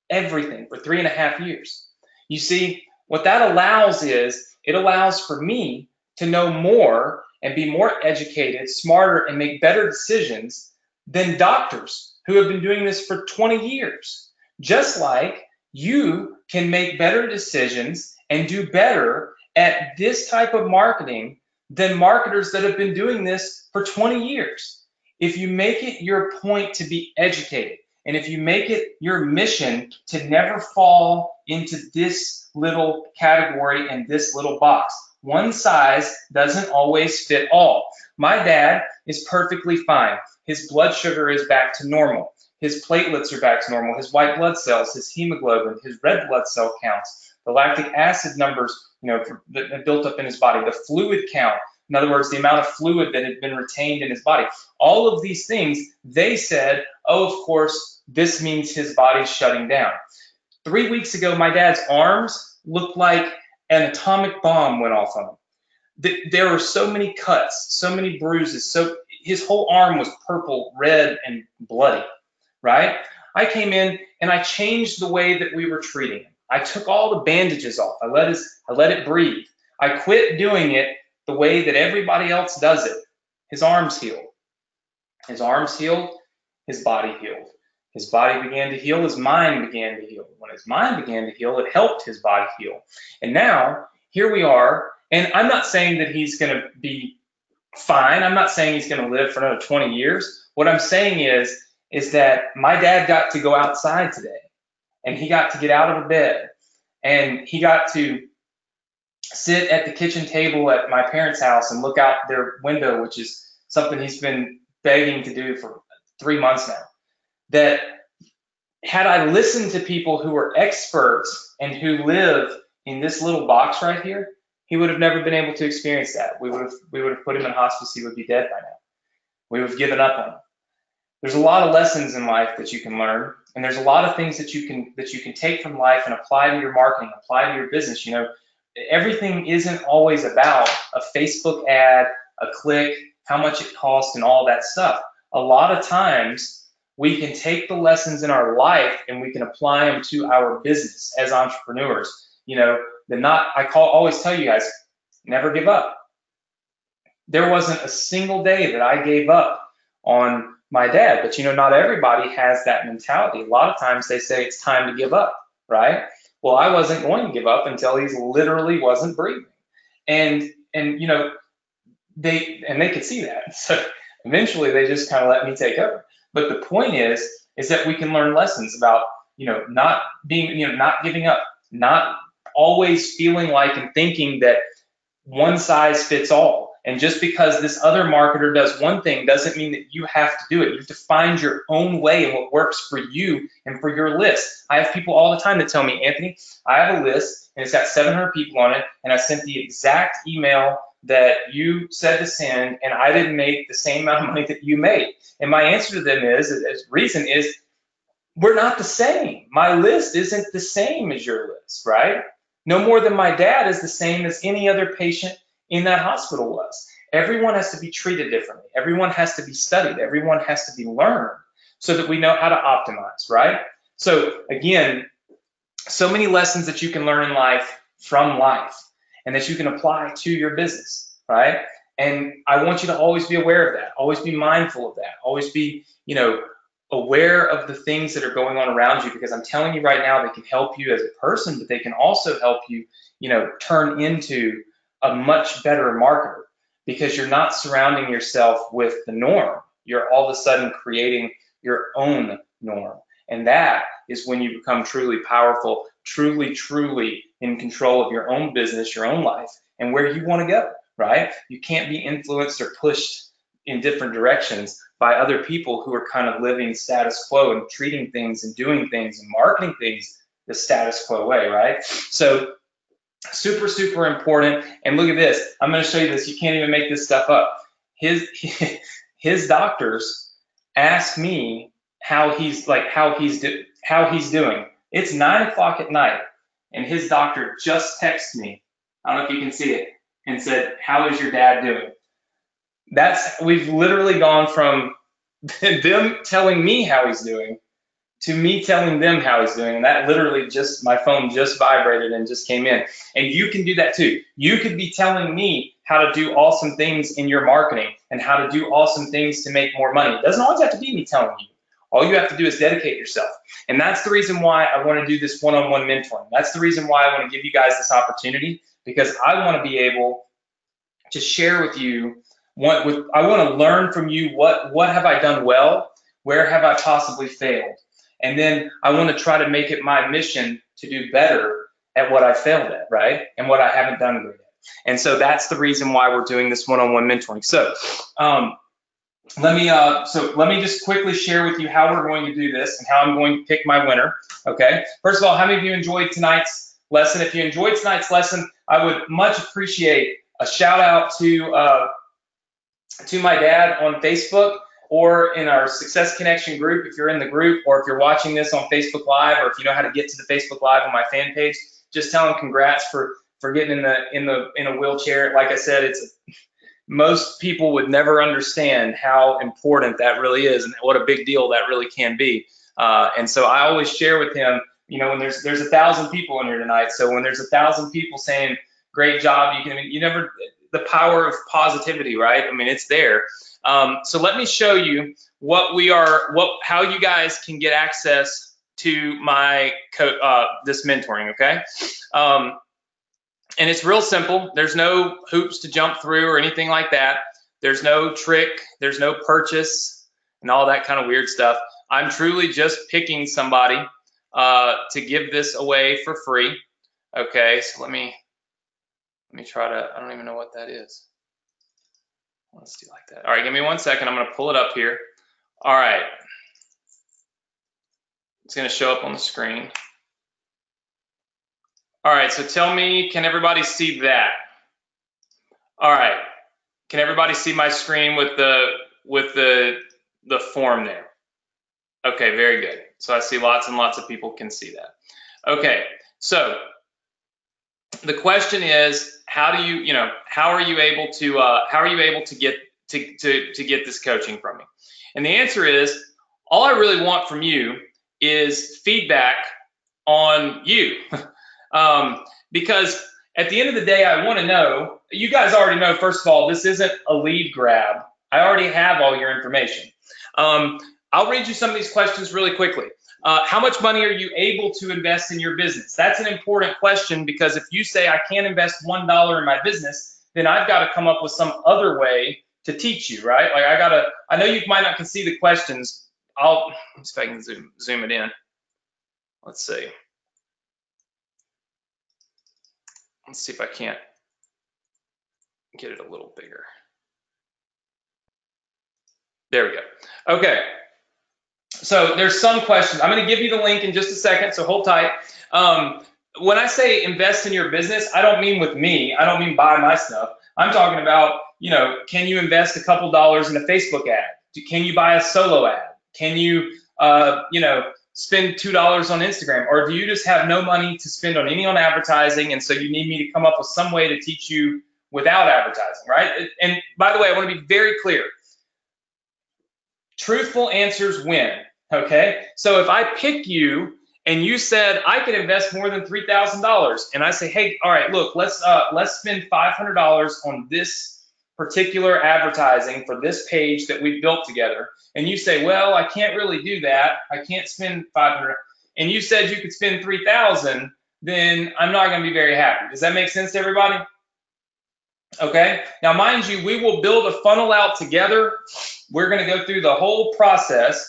everything for 3.5 years. You see, what that allows is it allows for me to know more and be more educated, smarter, and make better decisions than doctors who have been doing this for 20 years. Just like you can make better decisions and do better at this type of marketing than marketers that have been doing this for 20 years. If you make it your point to be educated, and if you make it your mission to never fall into this little category and this little box, one size doesn't always fit all. My dad is perfectly fine. His blood sugar is back to normal. His platelets are back to normal. His white blood cells, his hemoglobin, his red blood cell counts, the lactic acid numbers, that built up in his body, the fluid count, in other words, the amount of fluid that had been retained in his body. All of these things, they said, oh, of course, this means his body's shutting down. 3 weeks ago, my dad's arms looked like an atomic bomb went off on him. There were so many cuts, so many bruises, so his whole arm was purple, red, and bloody, right? I came in and I changed the way that we were treating him. I took all the bandages off. I let it breathe. I quit doing it the way that everybody else does it. His arms healed. His arms healed, his body healed. His body began to heal, his mind began to heal. When his mind began to heal, it helped his body heal. And now, here we are, and I'm not saying that he's going to be fine. I'm not saying he's going to live for another 20 years. What I'm saying is that my dad got to go outside today, and he got to get out of bed, and he got to sit at the kitchen table at my parents' house and look out their window, which is something he's been begging to do for 3 months now. That had I listened to people who were experts and who live in this little box right here, he would have never been able to experience that. We would have put him in hospice. He would be dead by now. We would have given up on him. There's a lot of lessons in life that you can learn, and there's a lot of things that you can take from life and apply to your marketing, apply to your business. You know, everything isn't always about a Facebook ad, a click, how much it costs, and all that stuff. A lot of times we can take the lessons in our life and we can apply them to our business as entrepreneurs. You know, always tell you guys, never give up. There wasn't a single day that I gave up on my dad, but you know, not everybody has that mentality. A lot of times they say it's time to give up, right? Well, I wasn't going to give up until he literally wasn't breathing. And you know, they could see that. So eventually they just kind of let me take over. But the point is that we can learn lessons about, you know, not giving up, not always feeling like and thinking that one size fits all. And just because this other marketer does one thing doesn't mean that you have to do it. You have to find your own way and what works for you and for your list. I have people all the time that tell me, Anthony, I have a list and it's got 700 people on it, and I sent the exact email that you said to send, and I didn't make the same amount of money that you made. And my answer to them is we're not the same. My list isn't the same as your list, right? No more than my dad is the same as any other patient in that hospital was. Everyone has to be treated differently. Everyone has to be studied. Everyone has to be learned so that we know how to optimize, right? So again, so many lessons that you can learn in life from life and that you can apply to your business, right? And I want you to always be aware of that. Always be mindful of that. Always be, you know, aware of the things that are going on around you, because I'm telling you right now, they can help you as a person, but they can also help you, you know, turn into a much better marketer, because you're not surrounding yourself with the norm. You're all of a sudden creating your own norm. And that is when you become truly powerful, truly in control of your own business, your own life, and where you want to go, right? You can't be influenced or pushed in different directions by other people who are kind of living status quo and treating things and doing things and marketing things the status quo way, right? So super important. And look at this. I'm going to show you this. You can't even make this stuff up. His doctors asked me how he's doing. It's 9 o'clock at night, and his doctor just texted me. I don't know if you can see it, and said, "How is your dad doing?" We've literally gone from them telling me how he's doing to me telling them how he's doing. And that literally my phone just vibrated and just came in. And you can do that too. You could be telling me how to do awesome things in your marketing and how to do awesome things to make more money. It doesn't always have to be me telling you. All you have to do is dedicate yourself. And that's the reason why I want to do this one-on-one mentoring. That's the reason why I want to give you guys this opportunity, because I want to be able to share with you I want to learn from you what have I done well, where have I possibly failed, and then I want to try to make it my mission to do better at what I failed at, right, and what I haven't done great at. And so that's the reason why we're doing this one-on-one mentoring. So let me just quickly share with you how we're going to do this and how I'm going to pick my winner. Okay. First of all, how many of you enjoyed tonight's lesson? If you enjoyed tonight's lesson, I would much appreciate a shout out to my dad on Facebook or in our Success Connection group, if you're in the group, or if you're watching this on Facebook Live, or if you know how to get to the Facebook Live on my fan page, just tell him congrats for getting in a wheelchair. Like I said, most people would never understand how important that really is and what a big deal that really can be. And so I always share with him, you know, when there's 1,000 people in here tonight. So when there's 1,000 people saying great job, the power of positivity, right? I mean, it's there. So let me show you how you guys can get access to my this mentoring, okay? And it's real simple. There's no hoops to jump through or anything like that. There's no trick, there's no purchase and all that kind of weird stuff. I'm truly just picking somebody to give this away for free. Okay, so let me try to, I don't even know what that is. Let's do like that. All right, give me 1 second. I'm going to pull it up here. All right. It's going to show up on the screen. All right, so tell me, can everybody see that? All right. Can everybody see my screen with the form there? Okay, very good. So I see lots and lots of people can see that. Okay, so the question is, how are you able to get this coaching from me? And the answer is, all I really want from you is feedback on you. Because at the end of the day, I want to know, you guys already know, first of all, this isn't a lead grab. I already have all your information. I'll read you some of these questions really quickly. How much money are you able to invest in your business? That's an important question, because if you say I can't invest $1 in my business, then I've got to come up with some other way to teach you, right? Like I know you might not can see the questions. Let's see if I can zoom it in. Let's see. Let's see if I can't get it a little bigger. There we go. Okay. So there's some questions. I'm going to give you the link in just a second, so hold tight. When I say invest in your business, I don't mean with me. I don't mean buy my stuff. I'm talking about, can you invest a couple dollars in a Facebook ad? Can you buy a solo ad? Can you, spend $2 on Instagram? Or do you just have no money to spend on advertising, and so you need me to come up with some way to teach you without advertising, right? And by the way, I want to be very clear. Truthful answers win, okay? So if I pick you and you said I could invest more than $3,000, and I say, hey, all right, look, let's spend $500 on this particular advertising for this page that we built together, and you say, well, I can't really do that. I can't spend $500, and you said you could spend $3,000, then I'm not going to be very happy. Does that make sense to everybody? Okay, now mind you, we will build a funnel out together. We're going to go through the whole process,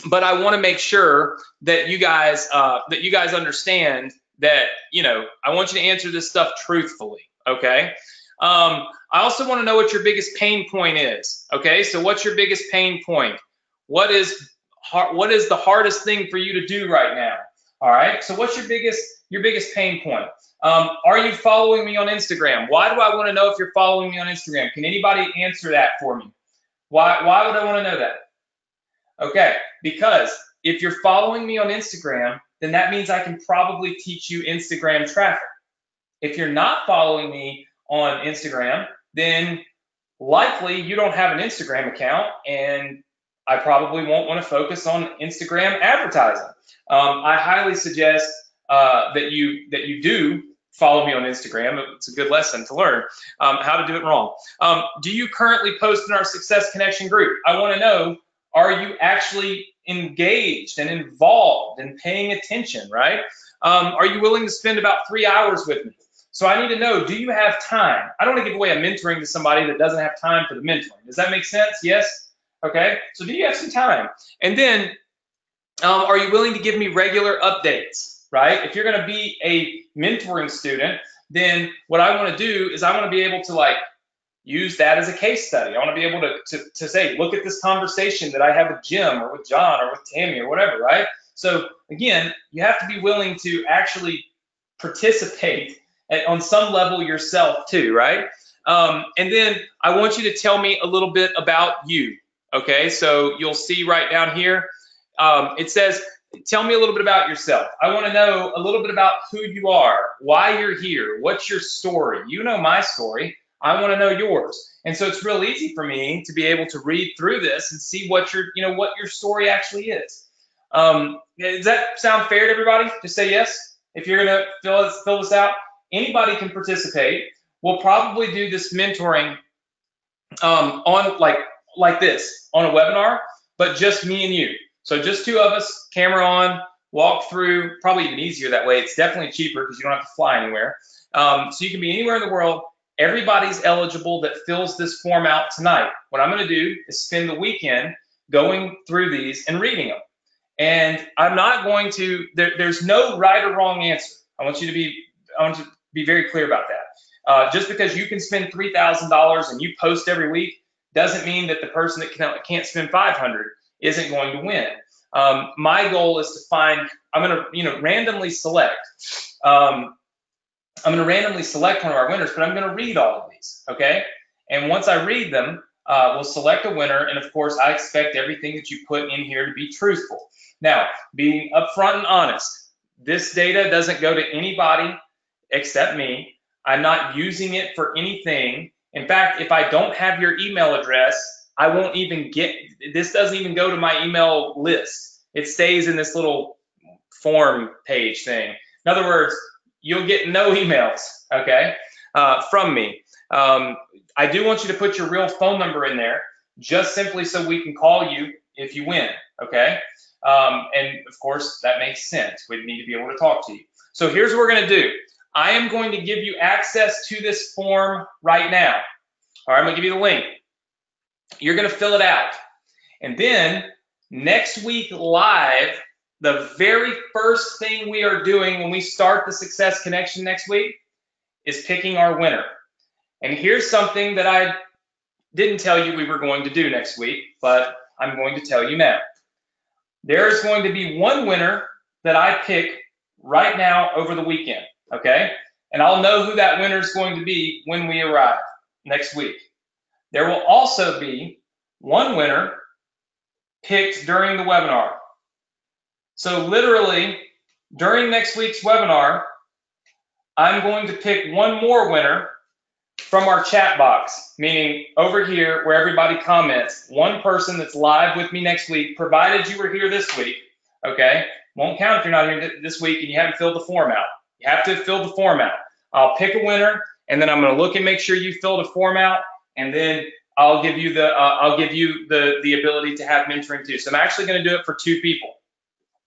but I want to make sure that you guys understand that, I want you to answer this stuff truthfully. Okay. I also want to know what your biggest pain point is. Okay, so what's your biggest pain point? What is the hardest thing for you to do right now? All right, so what's your biggest pain point? Are you following me on Instagram? Why do I want to know if you're following me on Instagram? Can anybody answer that for me? Why would I want to know that? Okay, because if you're following me on Instagram, then that means I can probably teach you Instagram traffic. If you're not following me on Instagram, then likely you don't have an Instagram account, and I probably won't want to focus on Instagram advertising. I highly suggest that you do follow me on Instagram. It's a good lesson to learn how to do it wrong. Do you currently post in our Success Connection group? I want to know, are you actually engaged and involved and paying attention, right? Are you willing to spend about 3 hours with me? So I need to know, do you have time? I don't want to give away a mentoring to somebody that doesn't have time for the mentoring. Does that make sense? Yes? Okay, so do you have some time? And then, are you willing to give me regular updates, right? If you're going to be a mentoring student, then what I want to do is I want to be able to use that as a case study. I want to be able to say, look at this conversation that I have with Jim or with John or with Tammy or whatever, right? So again, you have to be willing to actually participate on some level yourself too, right? And then I want you to tell me a little bit about you, okay? So you'll see right down here, it says, tell me a little bit about yourself. I want to know a little bit about who you are, why you're here, what's your story. You know my story. I want to know yours. And so it's real easy for me to be able to read through this and see what your story actually is. Does that sound fair to everybody? Just say yes if you're going to fill this out. Anybody can participate. We'll probably do this mentoring on like this on a webinar, but just me and you. So just two of us, camera on, walk through, probably even easier that way. It's definitely cheaper because you don't have to fly anywhere. So you can be anywhere in the world everybody's eligible that fills this form out tonight. What I'm going to do is spend the weekend going through these and reading them. And I'm not going to, there's no right or wrong answer. I want you to be very clear about that. Just because you can spend $3,000 and you post every week doesn't mean that the person that can't spend $500 isn't going to win. My goal is to find, I'm going to randomly select. I'm going to randomly select one of our winners, but I'm going to read all of these, okay? And once I read them, we'll select a winner, and of course, I expect everything that you put in here to be truthful. Now, being upfront and honest, this data doesn't go to anybody except me. I'm not using it for anything. In fact, if I don't have your email address, I won't even get, this doesn't even go to my email list. It stays in this little form page thing. In other words, you'll get no emails, okay, from me. I do want you to put your real phone number in there, just simply so we can call you if you win, okay? And of course, that makes sense. We need to be able to talk to you. So here's what we're going to do. I am going to give you access to this form right now. All right, I'm going to give you the link. You're going to fill it out. And then next week live, the very first thing we are doing when we start the Success Connection next week is picking our winner. And here's something that I didn't tell you we were going to do next week, but I'm going to tell you now. There's going to be one winner that I pick right now over the weekend, okay? And I'll know who that winner is going to be when we arrive next week. There will also be one winner picked during the webinar. So literally, during next week's webinar, I'm going to pick one more winner from our chat box, meaning over here where everybody comments, one person that's live with me next week, provided you were here this week, okay? Won't count if you're not here this week and you haven't filled the form out. You have to fill the form out. I'll pick a winner, and then I'm going to look and make sure you filled a form out, and then I'll give you the ability to have mentoring too. So I'm actually going to do it for 2 people.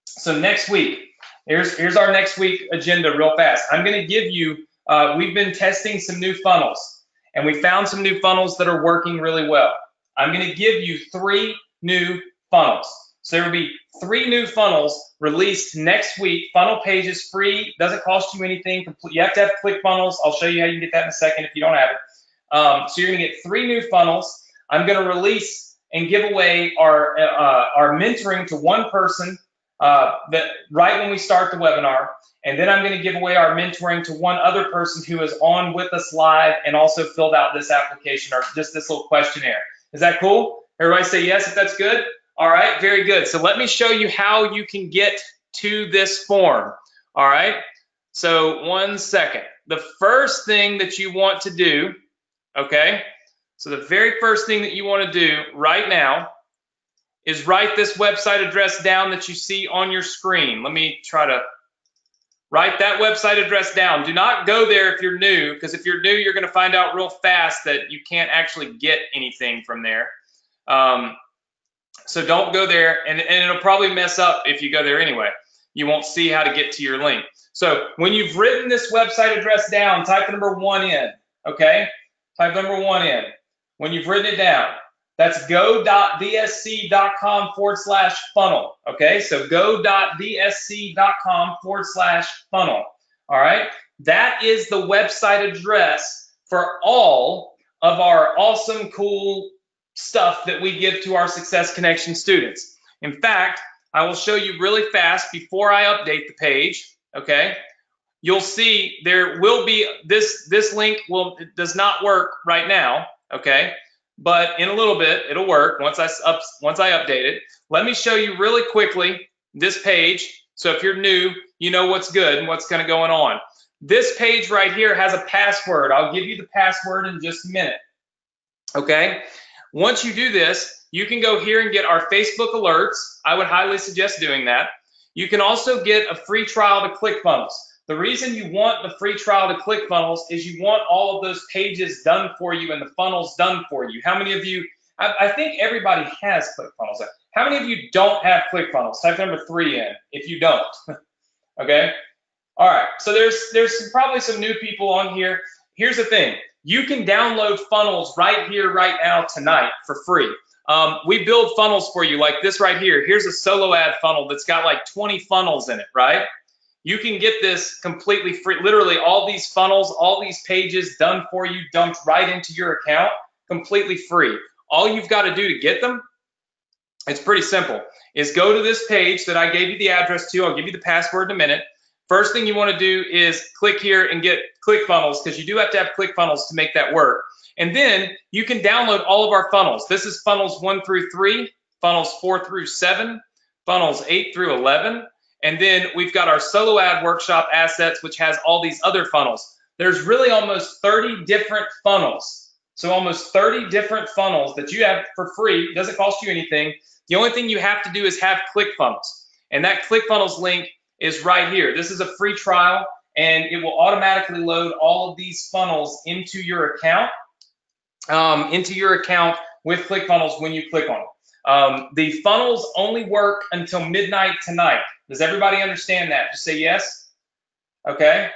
So next week, here's our next week agenda real fast. I'm going to give you, we've been testing some new funnels, and we found some new funnels that are working really well. I'm going to give you 3 new funnels. So there will be 3 new funnels released next week. Funnel page is free, doesn't cost you anything. You have to have ClickFunnels. I'll show you how you can get that in a second if you don't have it. So you're going to get 3 new funnels. I'm going to release and give away our mentoring to one person right when we start the webinar. And then I'm going to give away our mentoring to one other person who is on with us live and also filled out this application or just this little questionnaire. Is that cool? Everybody say yes if that's good. All right, very good. So let me show you how you can get to this form. All right, so 1 second. The first thing that you want to do, okay, so the very first thing that you want to do right now is write this website address down that you see on your screen. Let me try to write that website address down. Do not go there if you're new, because if you're new, you're going to find out real fast that you can't actually get anything from there. So don't go there, and it'll probably mess up if you go there anyway. You won't see how to get to your link. So when you've written this website address down, type the number 1 in, okay? Type number 1 in. When you've written it down, that's go.vsc.com/funnel, okay? So go.vsc.com/funnel, all right? That is the website address for all of our awesome, cool stuff that we give to our Success Connection students. In fact, I will show you really fast before I update the page, okay? You'll see there will be, this link does not work right now, okay? But in a little bit, it'll work once I update it. Let me show you really quickly this page. So if you're new, you know what's good and what's going to go on. This page right here has a password. I'll give you the password in just a minute, okay? Once you do this, you can go here and get our Facebook alerts. I would highly suggest doing that. You can also get a free trial to ClickFunnels. The reason you want the free trial to ClickFunnels is you want all of those pages done for you and the funnels done for you. How many of you, I think everybody has ClickFunnels. How many of you don't have ClickFunnels? Type number 3 in if you don't, okay? All right, so there's probably some new people on here. Here's the thing. you can download funnels right here, right now, tonight for free. We build funnels for you like this right here. Here's a solo ad funnel that's got like 20 funnels in it, right? You can get this completely free. Literally all these funnels, all these pages done for you, dumped right into your account, completely free. All you've got to do to get them, it's pretty simple, is go to this page that I gave you the address to. I'll give you the password in a minute. First thing you want to do is click here and get ClickFunnels, because you do have to have ClickFunnels to make that work. And then you can download all of our funnels. This is funnels 1 through 3, funnels 4 through 7, funnels 8 through 11. And then we've got our solo ad workshop assets, which has all these other funnels. There's really almost 30 different funnels. So almost 30 different funnels that you have for free. It doesn't cost you anything. The only thing you have to do is have ClickFunnels. And that ClickFunnels link is right here. This is a free trial, and it will automatically load all of these funnels into your account with ClickFunnels when you click on them. The funnels only work until midnight tonight. Does everybody understand that? Just say yes. Okay.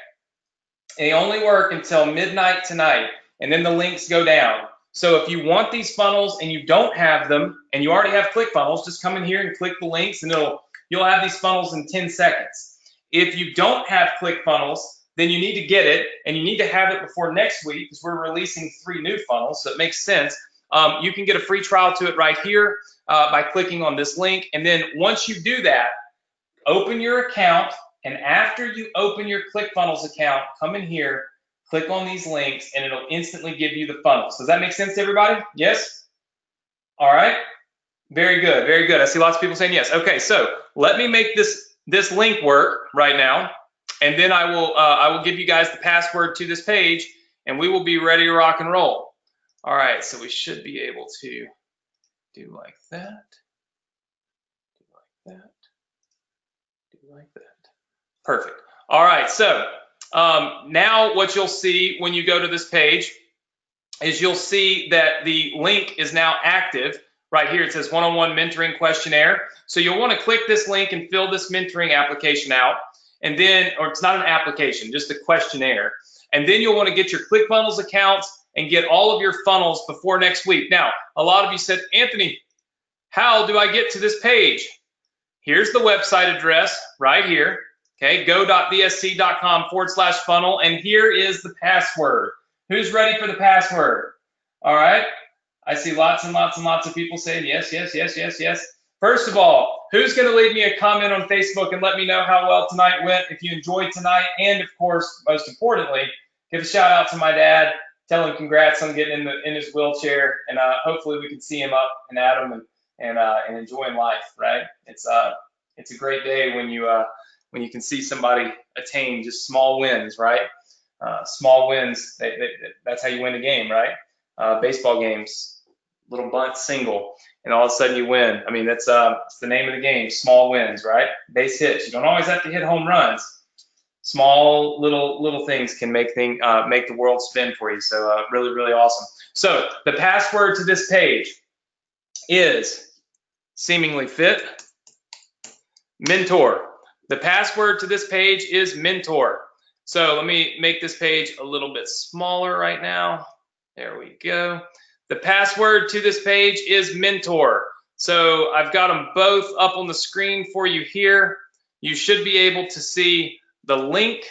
They only work until midnight tonight, and then the links go down. So if you want these funnels and you don't have them, and you already have ClickFunnels, just come in here and click the links, and you'll have these funnels in 10 seconds. If you don't have ClickFunnels, then you need to get it, and you need to have it before next week, because we're releasing 3 new funnels, so it makes sense. You can get a free trial to it right here by clicking on this link. And then once you do that, open your account, and after you open your ClickFunnels account, come in here, click on these links, and it'll instantly give you the funnels. Does that make sense to everybody? Yes? All right. Very good. Very good. I see lots of people saying yes. Okay, so let me make this link work right now, and then I will give you guys the password to this page, and we will be ready to rock and roll. All right, so we should be able to do like that, do like that, do like that. Perfect. All right, so now what you'll see when you go to this page is you'll see that the link is now active. Right here it says one-on-one mentoring questionnaire. So you'll want to click this link and fill this mentoring application out. And then, or it's not an application, just a questionnaire. And then you'll want to get your ClickFunnels accounts and get all of your funnels before next week. Now, a lot of you said, Anthony, how do I get to this page? Here's the website address right here. Okay, go.vsc.com/funnel. And here is the password. Who's ready for the password? All right. I see lots and lots and lots of people saying yes, yes, yes, yes, yes. First of all, who's going to leave me a comment on Facebook and let me know how well tonight went, if you enjoyed tonight, and of course, most importantly, give a shout out to my dad, tell him congrats on getting in his wheelchair, and hopefully we can see him up and at him and enjoying life, right? It's a great day when you can see somebody attain just small wins, right? Small wins, that's how you win a game, right? Baseball games, little bunt single, and all of a sudden you win. I mean, it's the name of the game, small wins, right? Base hits. You don't always have to hit home runs. Small little things can make the world spin for you. So really, really awesome. So the password to this page is seemingly fit mentor. The password to this page is mentor. So let me make this page a little bit smaller right now. There we go. The password to this page is mentor. So I've got them both up on the screen for you here. You should be able to see the link.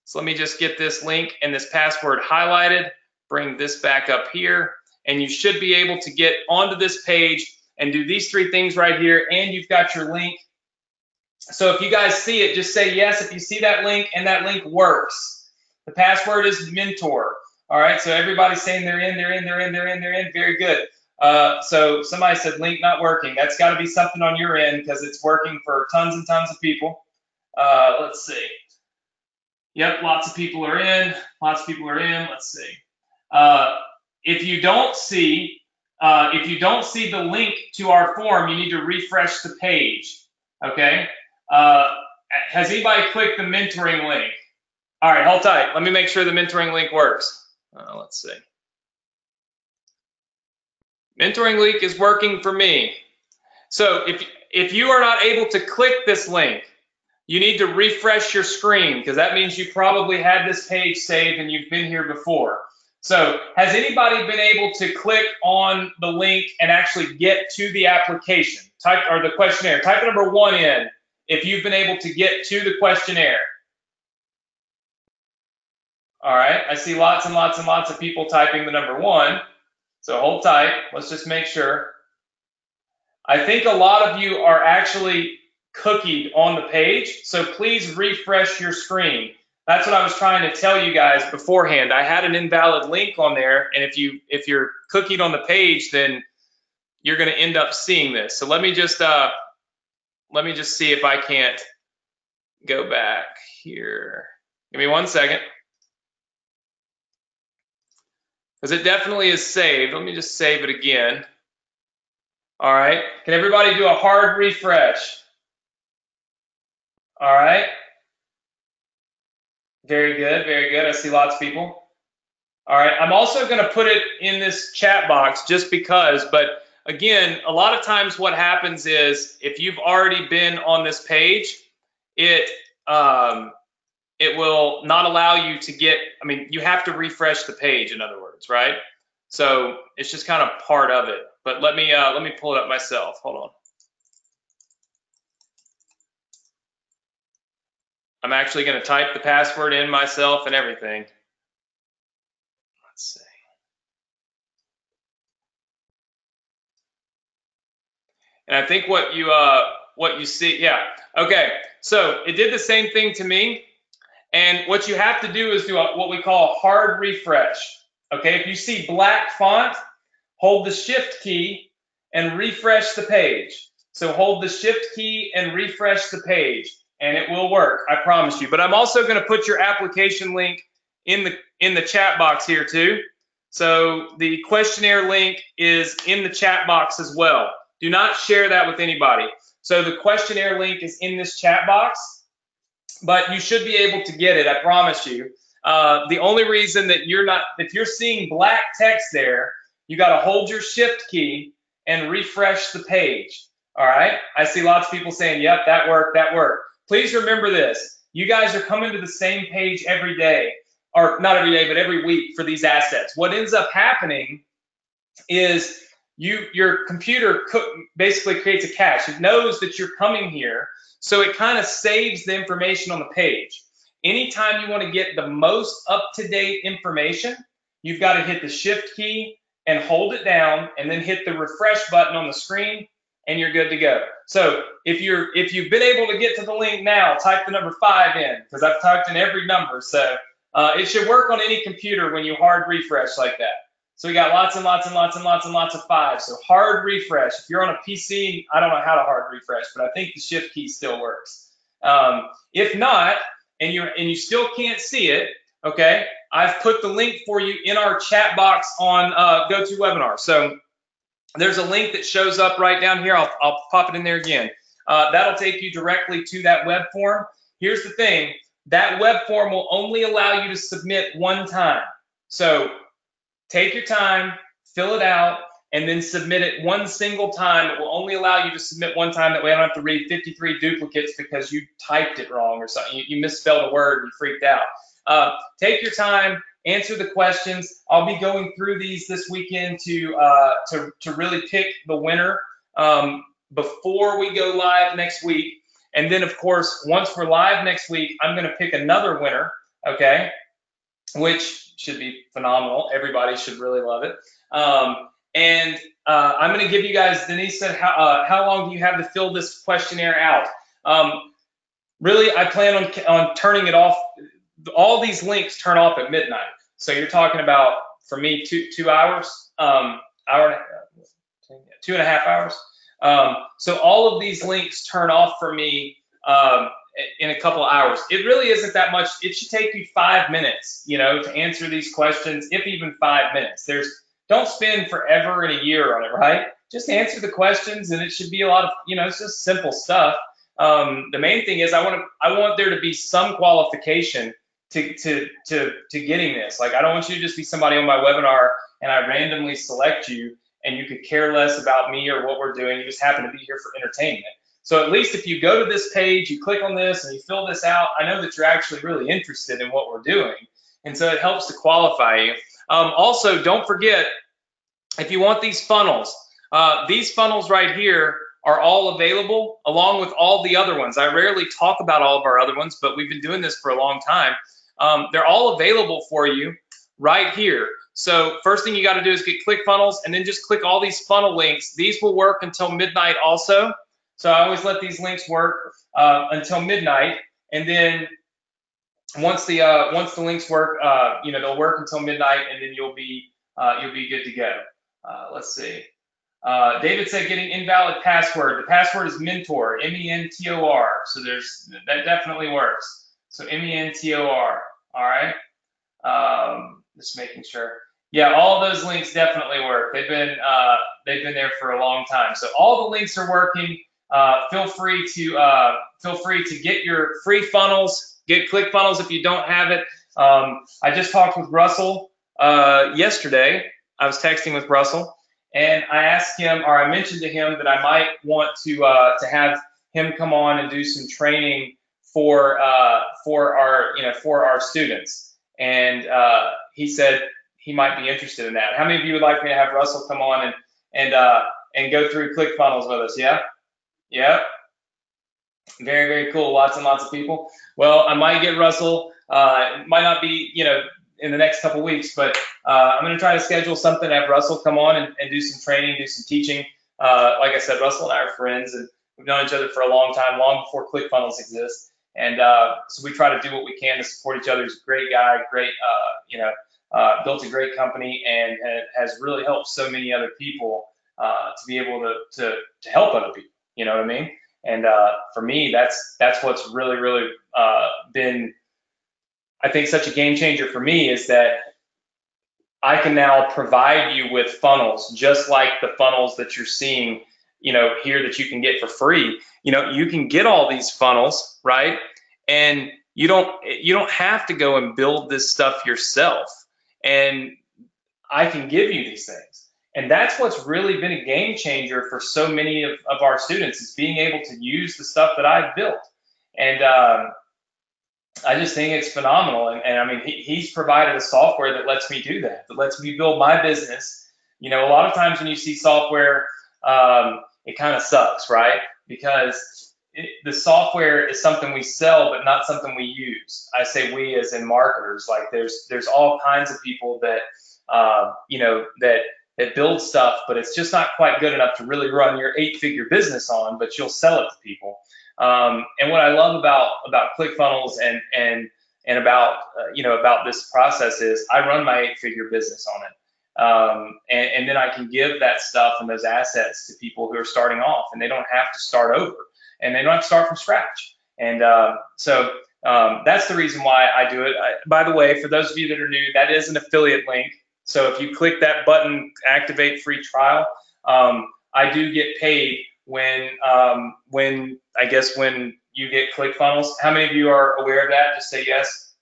So let me just get this link and this password highlighted, bring this back up here, and you should be able to get onto this page and do these 3 things right here, and you've got your link. So if you guys see it, just say yes if you see that link and that link works. The password is mentor. All right, so everybody's saying they're in. Very good. So somebody said link not working. That's got to be something on your end, because it's working for tons and tons of people. Let's see. Yep, lots of people are in. Let's see. If you don't see the link to our form, you need to refresh the page. Okay. Has anybody clicked the mentoring link? All right, hold tight. Let me make sure the mentoring link works. Let's see. Mentoring link is working for me. So if you are not able to click this link, you need to refresh your screen, because that means you probably had this page saved and you've been here before. So has anybody been able to click on the link and actually get to the application? Type, or the questionnaire. Type number 1 in if you've been able to get to the questionnaire. All right, I see lots and lots and lots of people typing the number 1. So hold tight. Let's just make sure. I think a lot of you are actually cookied on the page, so please refresh your screen. That's what I was trying to tell you guys beforehand. I had an invalid link on there, and if you're cookied on the page, then you're going to end up seeing this. So let me just see if I can't go back here. Give me 1 second, because it definitely is saved. Let me just save it again. All right. Can everybody do a hard refresh? All right. Very good. Very good. I see lots of people. All right. I'm also going to put it in this chat box just because, but again, a lot of times what happens is if you've already been on this page, it will not allow you to get, I mean, you have to refresh the page, in other words, right? So it's just kind of part of it. But let me pull it up myself. Hold on. I'm actually going to type the password in myself and everything. Let's see. And I think what you see, yeah. Okay. So it did the same thing to me. And what you have to do is do what we call a hard refresh. Okay. If you see black font, hold the shift key and refresh the page. So hold the shift key and refresh the page, and it will work, I promise you. But I'm also going to put your application link in the chat box here too. So the questionnaire link is in the chat box as well. Do not share that with anybody. So the questionnaire link is in this chat box, but you should be able to get it, I promise you. The only reason that you're not, if you're seeing black text there, you got to hold your shift key and refresh the page. All right. I see lots of people saying, yep, that worked, that worked. Please remember this. You guys are coming to the same page every day, or not every day, but every week for these assets. What ends up happening is your computer basically creates a cache. It knows that you're coming here, so it kind of saves the information on the page. Anytime you want to get the most up-to-date information, you've got to hit the shift key and hold it down, and then hit the refresh button on the screen, and you're good to go. So if you've been able to get to the link now, type the number 5 in, because I've typed in every number. So it should work on any computer when you hard refresh like that. So we got lots and lots and lots and lots and lots of 5s. So hard refresh. If you're on a PC, I don't know how to hard refresh, but I think the shift key still works. If not, and you still can't see it, okay, I've put the link for you in our chat box on GoToWebinar. So there's a link that shows up right down here. I'll pop it in there again. That'll take you directly to that web form. Here's the thing. That web form will only allow you to submit 1 time. So take your time, fill it out, and then submit it 1 single time. It will only allow you to submit 1 time. That way I don't have to read 53 duplicates because you typed it wrong or something. You misspelled a word and you freaked out. Take your time, answer the questions. I'll be going through these this weekend to really pick the winner before we go live next week. And then, of course, once we're live next week, I'm going to pick another winner, okay, which should be phenomenal. Everybody should really love it. And I'm going to give you guys, Denise said, how long do you have to fill this questionnaire out? Really, I plan on turning it off. All these links turn off at midnight. So you're talking about, for me, 2 hours, 2.5 hours. So all of these links turn off for me in a couple of hours. It really isn't that much. It should take you 5 minutes, to answer these questions, if even 5 minutes. Don't spend forever and a year on it, right? Just answer the questions, and it should be a lot of, it's just simple stuff. The main thing is I want there to be some qualification to getting this. Like, I don't want you to just be somebody on my webinar and I randomly select you and you could care less about me or what we're doing. You just happen to be here for entertainment. So at least if you go to this page, you click on this and you fill this out, I know that you're actually really interested in what we're doing. And so it helps to qualify you. Also, don't forget, if you want these funnels right here are all available along with all the other ones. I rarely talk about all of our other ones, but we've been doing this for a long time. They're all available for you right here. So first thing you got to do is get ClickFunnels, and then just click all these funnel links. These will work until midnight also. So I always let these links work until midnight, and then once the links work, they'll work until midnight, and then you'll be good to go. Let's see. David said getting invalid password. The password is mentor, mentor. So that definitely works. So mentor. All right. Just making sure. Yeah, all those links definitely work. They've been there for a long time. So all the links are working. Feel free to get your free funnels. Get ClickFunnels if you don't have it. I just talked with Russell yesterday. I was texting with Russell, and I asked him, or I mentioned to him that I might want to have him come on and do some training for our students. And he said he might be interested in that. How many of you would like me to have Russell come on and go through ClickFunnels with us? Yeah, yeah. Very, very cool. Lots and lots of people. Well, I might get Russell. It might not be, in the next couple weeks, but I'm going to try to schedule something to have Russell come on and do some training, do some teaching. Like I said, Russell and I are friends, and we've known each other for a long time, long before ClickFunnels exists. And so we try to do what we can to support each other. He's a great guy, great, built a great company, and has really helped so many other people to be able to help other people. You know what I mean? And for me, that's what's really, really been, I think, such a game changer for me, is that I can now provide you with funnels, just like the funnels that you're seeing, here, that you can get for free. You can get all these funnels, right? And you don't have to go and build this stuff yourself. And I can give you these things. And that's what's really been a game changer for so many of our students, is being able to use the stuff that I've built. And I just think it's phenomenal. And I mean, he's provided a software that lets me do that lets me build my business. A lot of times when you see software, it kind of sucks, right? Because the software is something we sell, but not something we use. I say we as in marketers. Like there's all kinds of people that, that build stuff, but it's just not quite good enough to really run your 8-figure business on, but you'll sell it to people. And what I love about ClickFunnels and about this process is I run my 8-figure business on it. And then I can give that stuff and those assets to people who are starting off, and they don't have to start over, and they don't have to start from scratch. And so that's the reason why I do it. By the way, for those of you that are new, that is an affiliate link. So if you click that button, activate free trial, I do get paid when you get ClickFunnels. How many of you are aware of that? Just say yes.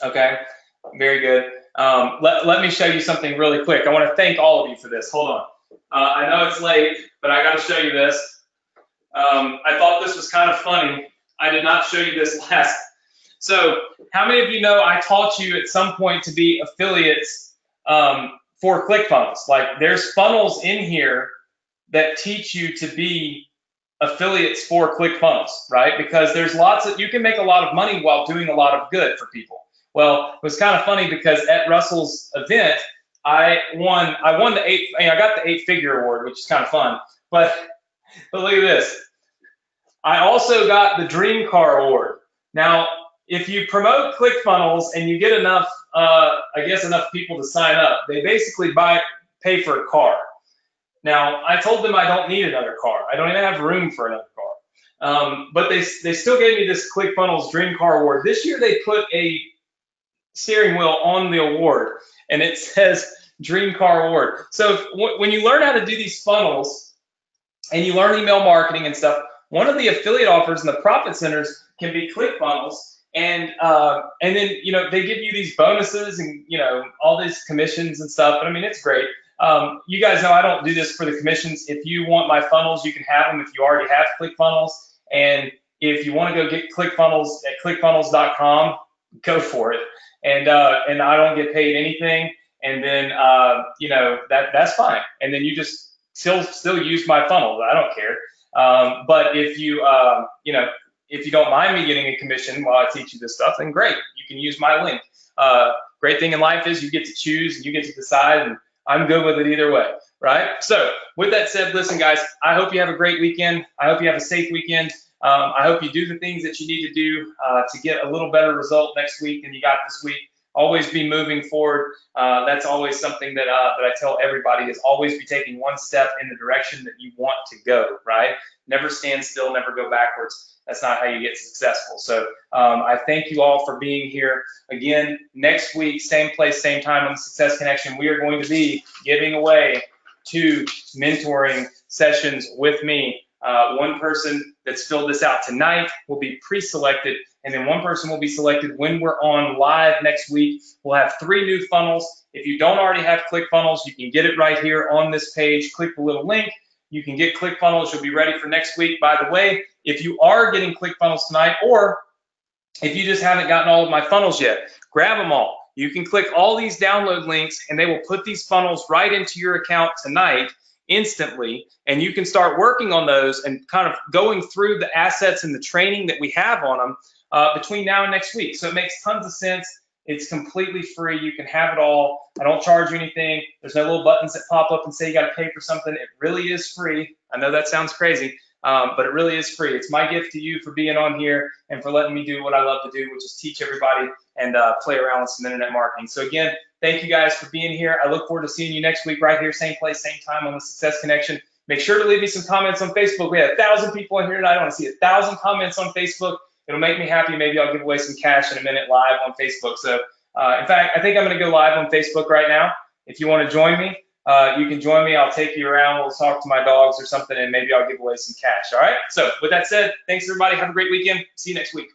Okay, very good. Let me show you something really quick. I want to thank all of you for this. Hold on. I know it's late, but I got to show you this. I thought this was kind of funny. I did not show you this last. So how many of you know I taught you at some point to be affiliates for ClickFunnels? Like, there's funnels in here that teach you to be affiliates for ClickFunnels, right? Because there's you can make a lot of money while doing a lot of good for people. Well, it was kind of funny because at Russell's event, I got the 8-figure award, which is kind of fun. But look at this. I also got the Dream Car Award. Now, if you promote ClickFunnels and you get enough people to sign up, they basically pay for a car. Now, I told them I don't need another car. I don't even have room for another car. But they still gave me this ClickFunnels Dream Car Award. This year they put a steering wheel on the award, and it says Dream Car Award. So when you learn how to do these funnels and you learn email marketing and stuff, one of the affiliate offers in the profit centers can be ClickFunnels. And then, they give you these bonuses and, all these commissions and stuff. But I mean, it's great. You guys know I don't do this for the commissions. If you want my funnels, you can have them if you already have ClickFunnels. And if you want to go get ClickFunnels at clickfunnels.com, go for it. And I don't get paid anything. And then, that's fine. And then you just still use my funnel. I don't care. But if you don't mind me getting a commission while I teach you this stuff, then great. You can use my link. Great thing in life is you get to choose and you get to decide, and I'm good with it either way, right? So with that said, listen, guys, I hope you have a great weekend. I hope you have a safe weekend. I hope you do the things that you need to do to get a little better result next week than you got this week. Always be moving forward. That's always something that I tell everybody is always be taking one step in the direction that you want to go, right? Never stand still, never go backwards. That's not how you get successful. So I thank you all for being here. Again, next week, same place, same time on the Success Connection, we are going to be giving away 2 mentoring sessions with me. One person that's filled this out tonight will be pre-selected, and then one person will be selected when we're on live next week. We'll have 3 new funnels. If you don't already have ClickFunnels, you can get it right here on this page. Click the little link. You can get ClickFunnels. You'll be ready for next week. By the way, if you are getting ClickFunnels tonight, or if you just haven't gotten all of my funnels yet, grab them all. You can click all these download links, and they will put these funnels right into your account tonight instantly, and you can start working on those and kind of going through the assets and the training that we have on them between now and next week. So it makes tons of sense. It's completely free. You can have it all. I don't charge you anything. There's no little buttons that pop up and say you got to pay for something. It really is free. I know that sounds crazy, but it really is free. It's my gift to you for being on here and for letting me do what I love to do, which is teach everybody and play around with some internet marketing. So again, thank you guys for being here. I look forward to seeing you next week right here, same place, same time on the Success Connection. Make sure to leave me some comments on Facebook. We had 1,000 people in here tonight. I want to see 1,000 comments on Facebook. It'll make me happy. Maybe I'll give away some cash in a minute live on Facebook. So in fact, I think I'm going to go live on Facebook right now. If you want to join me, you can join me. I'll take you around. We'll talk to my dogs or something, and maybe I'll give away some cash. All right. So with that said, thanks everybody. Have a great weekend. See you next week.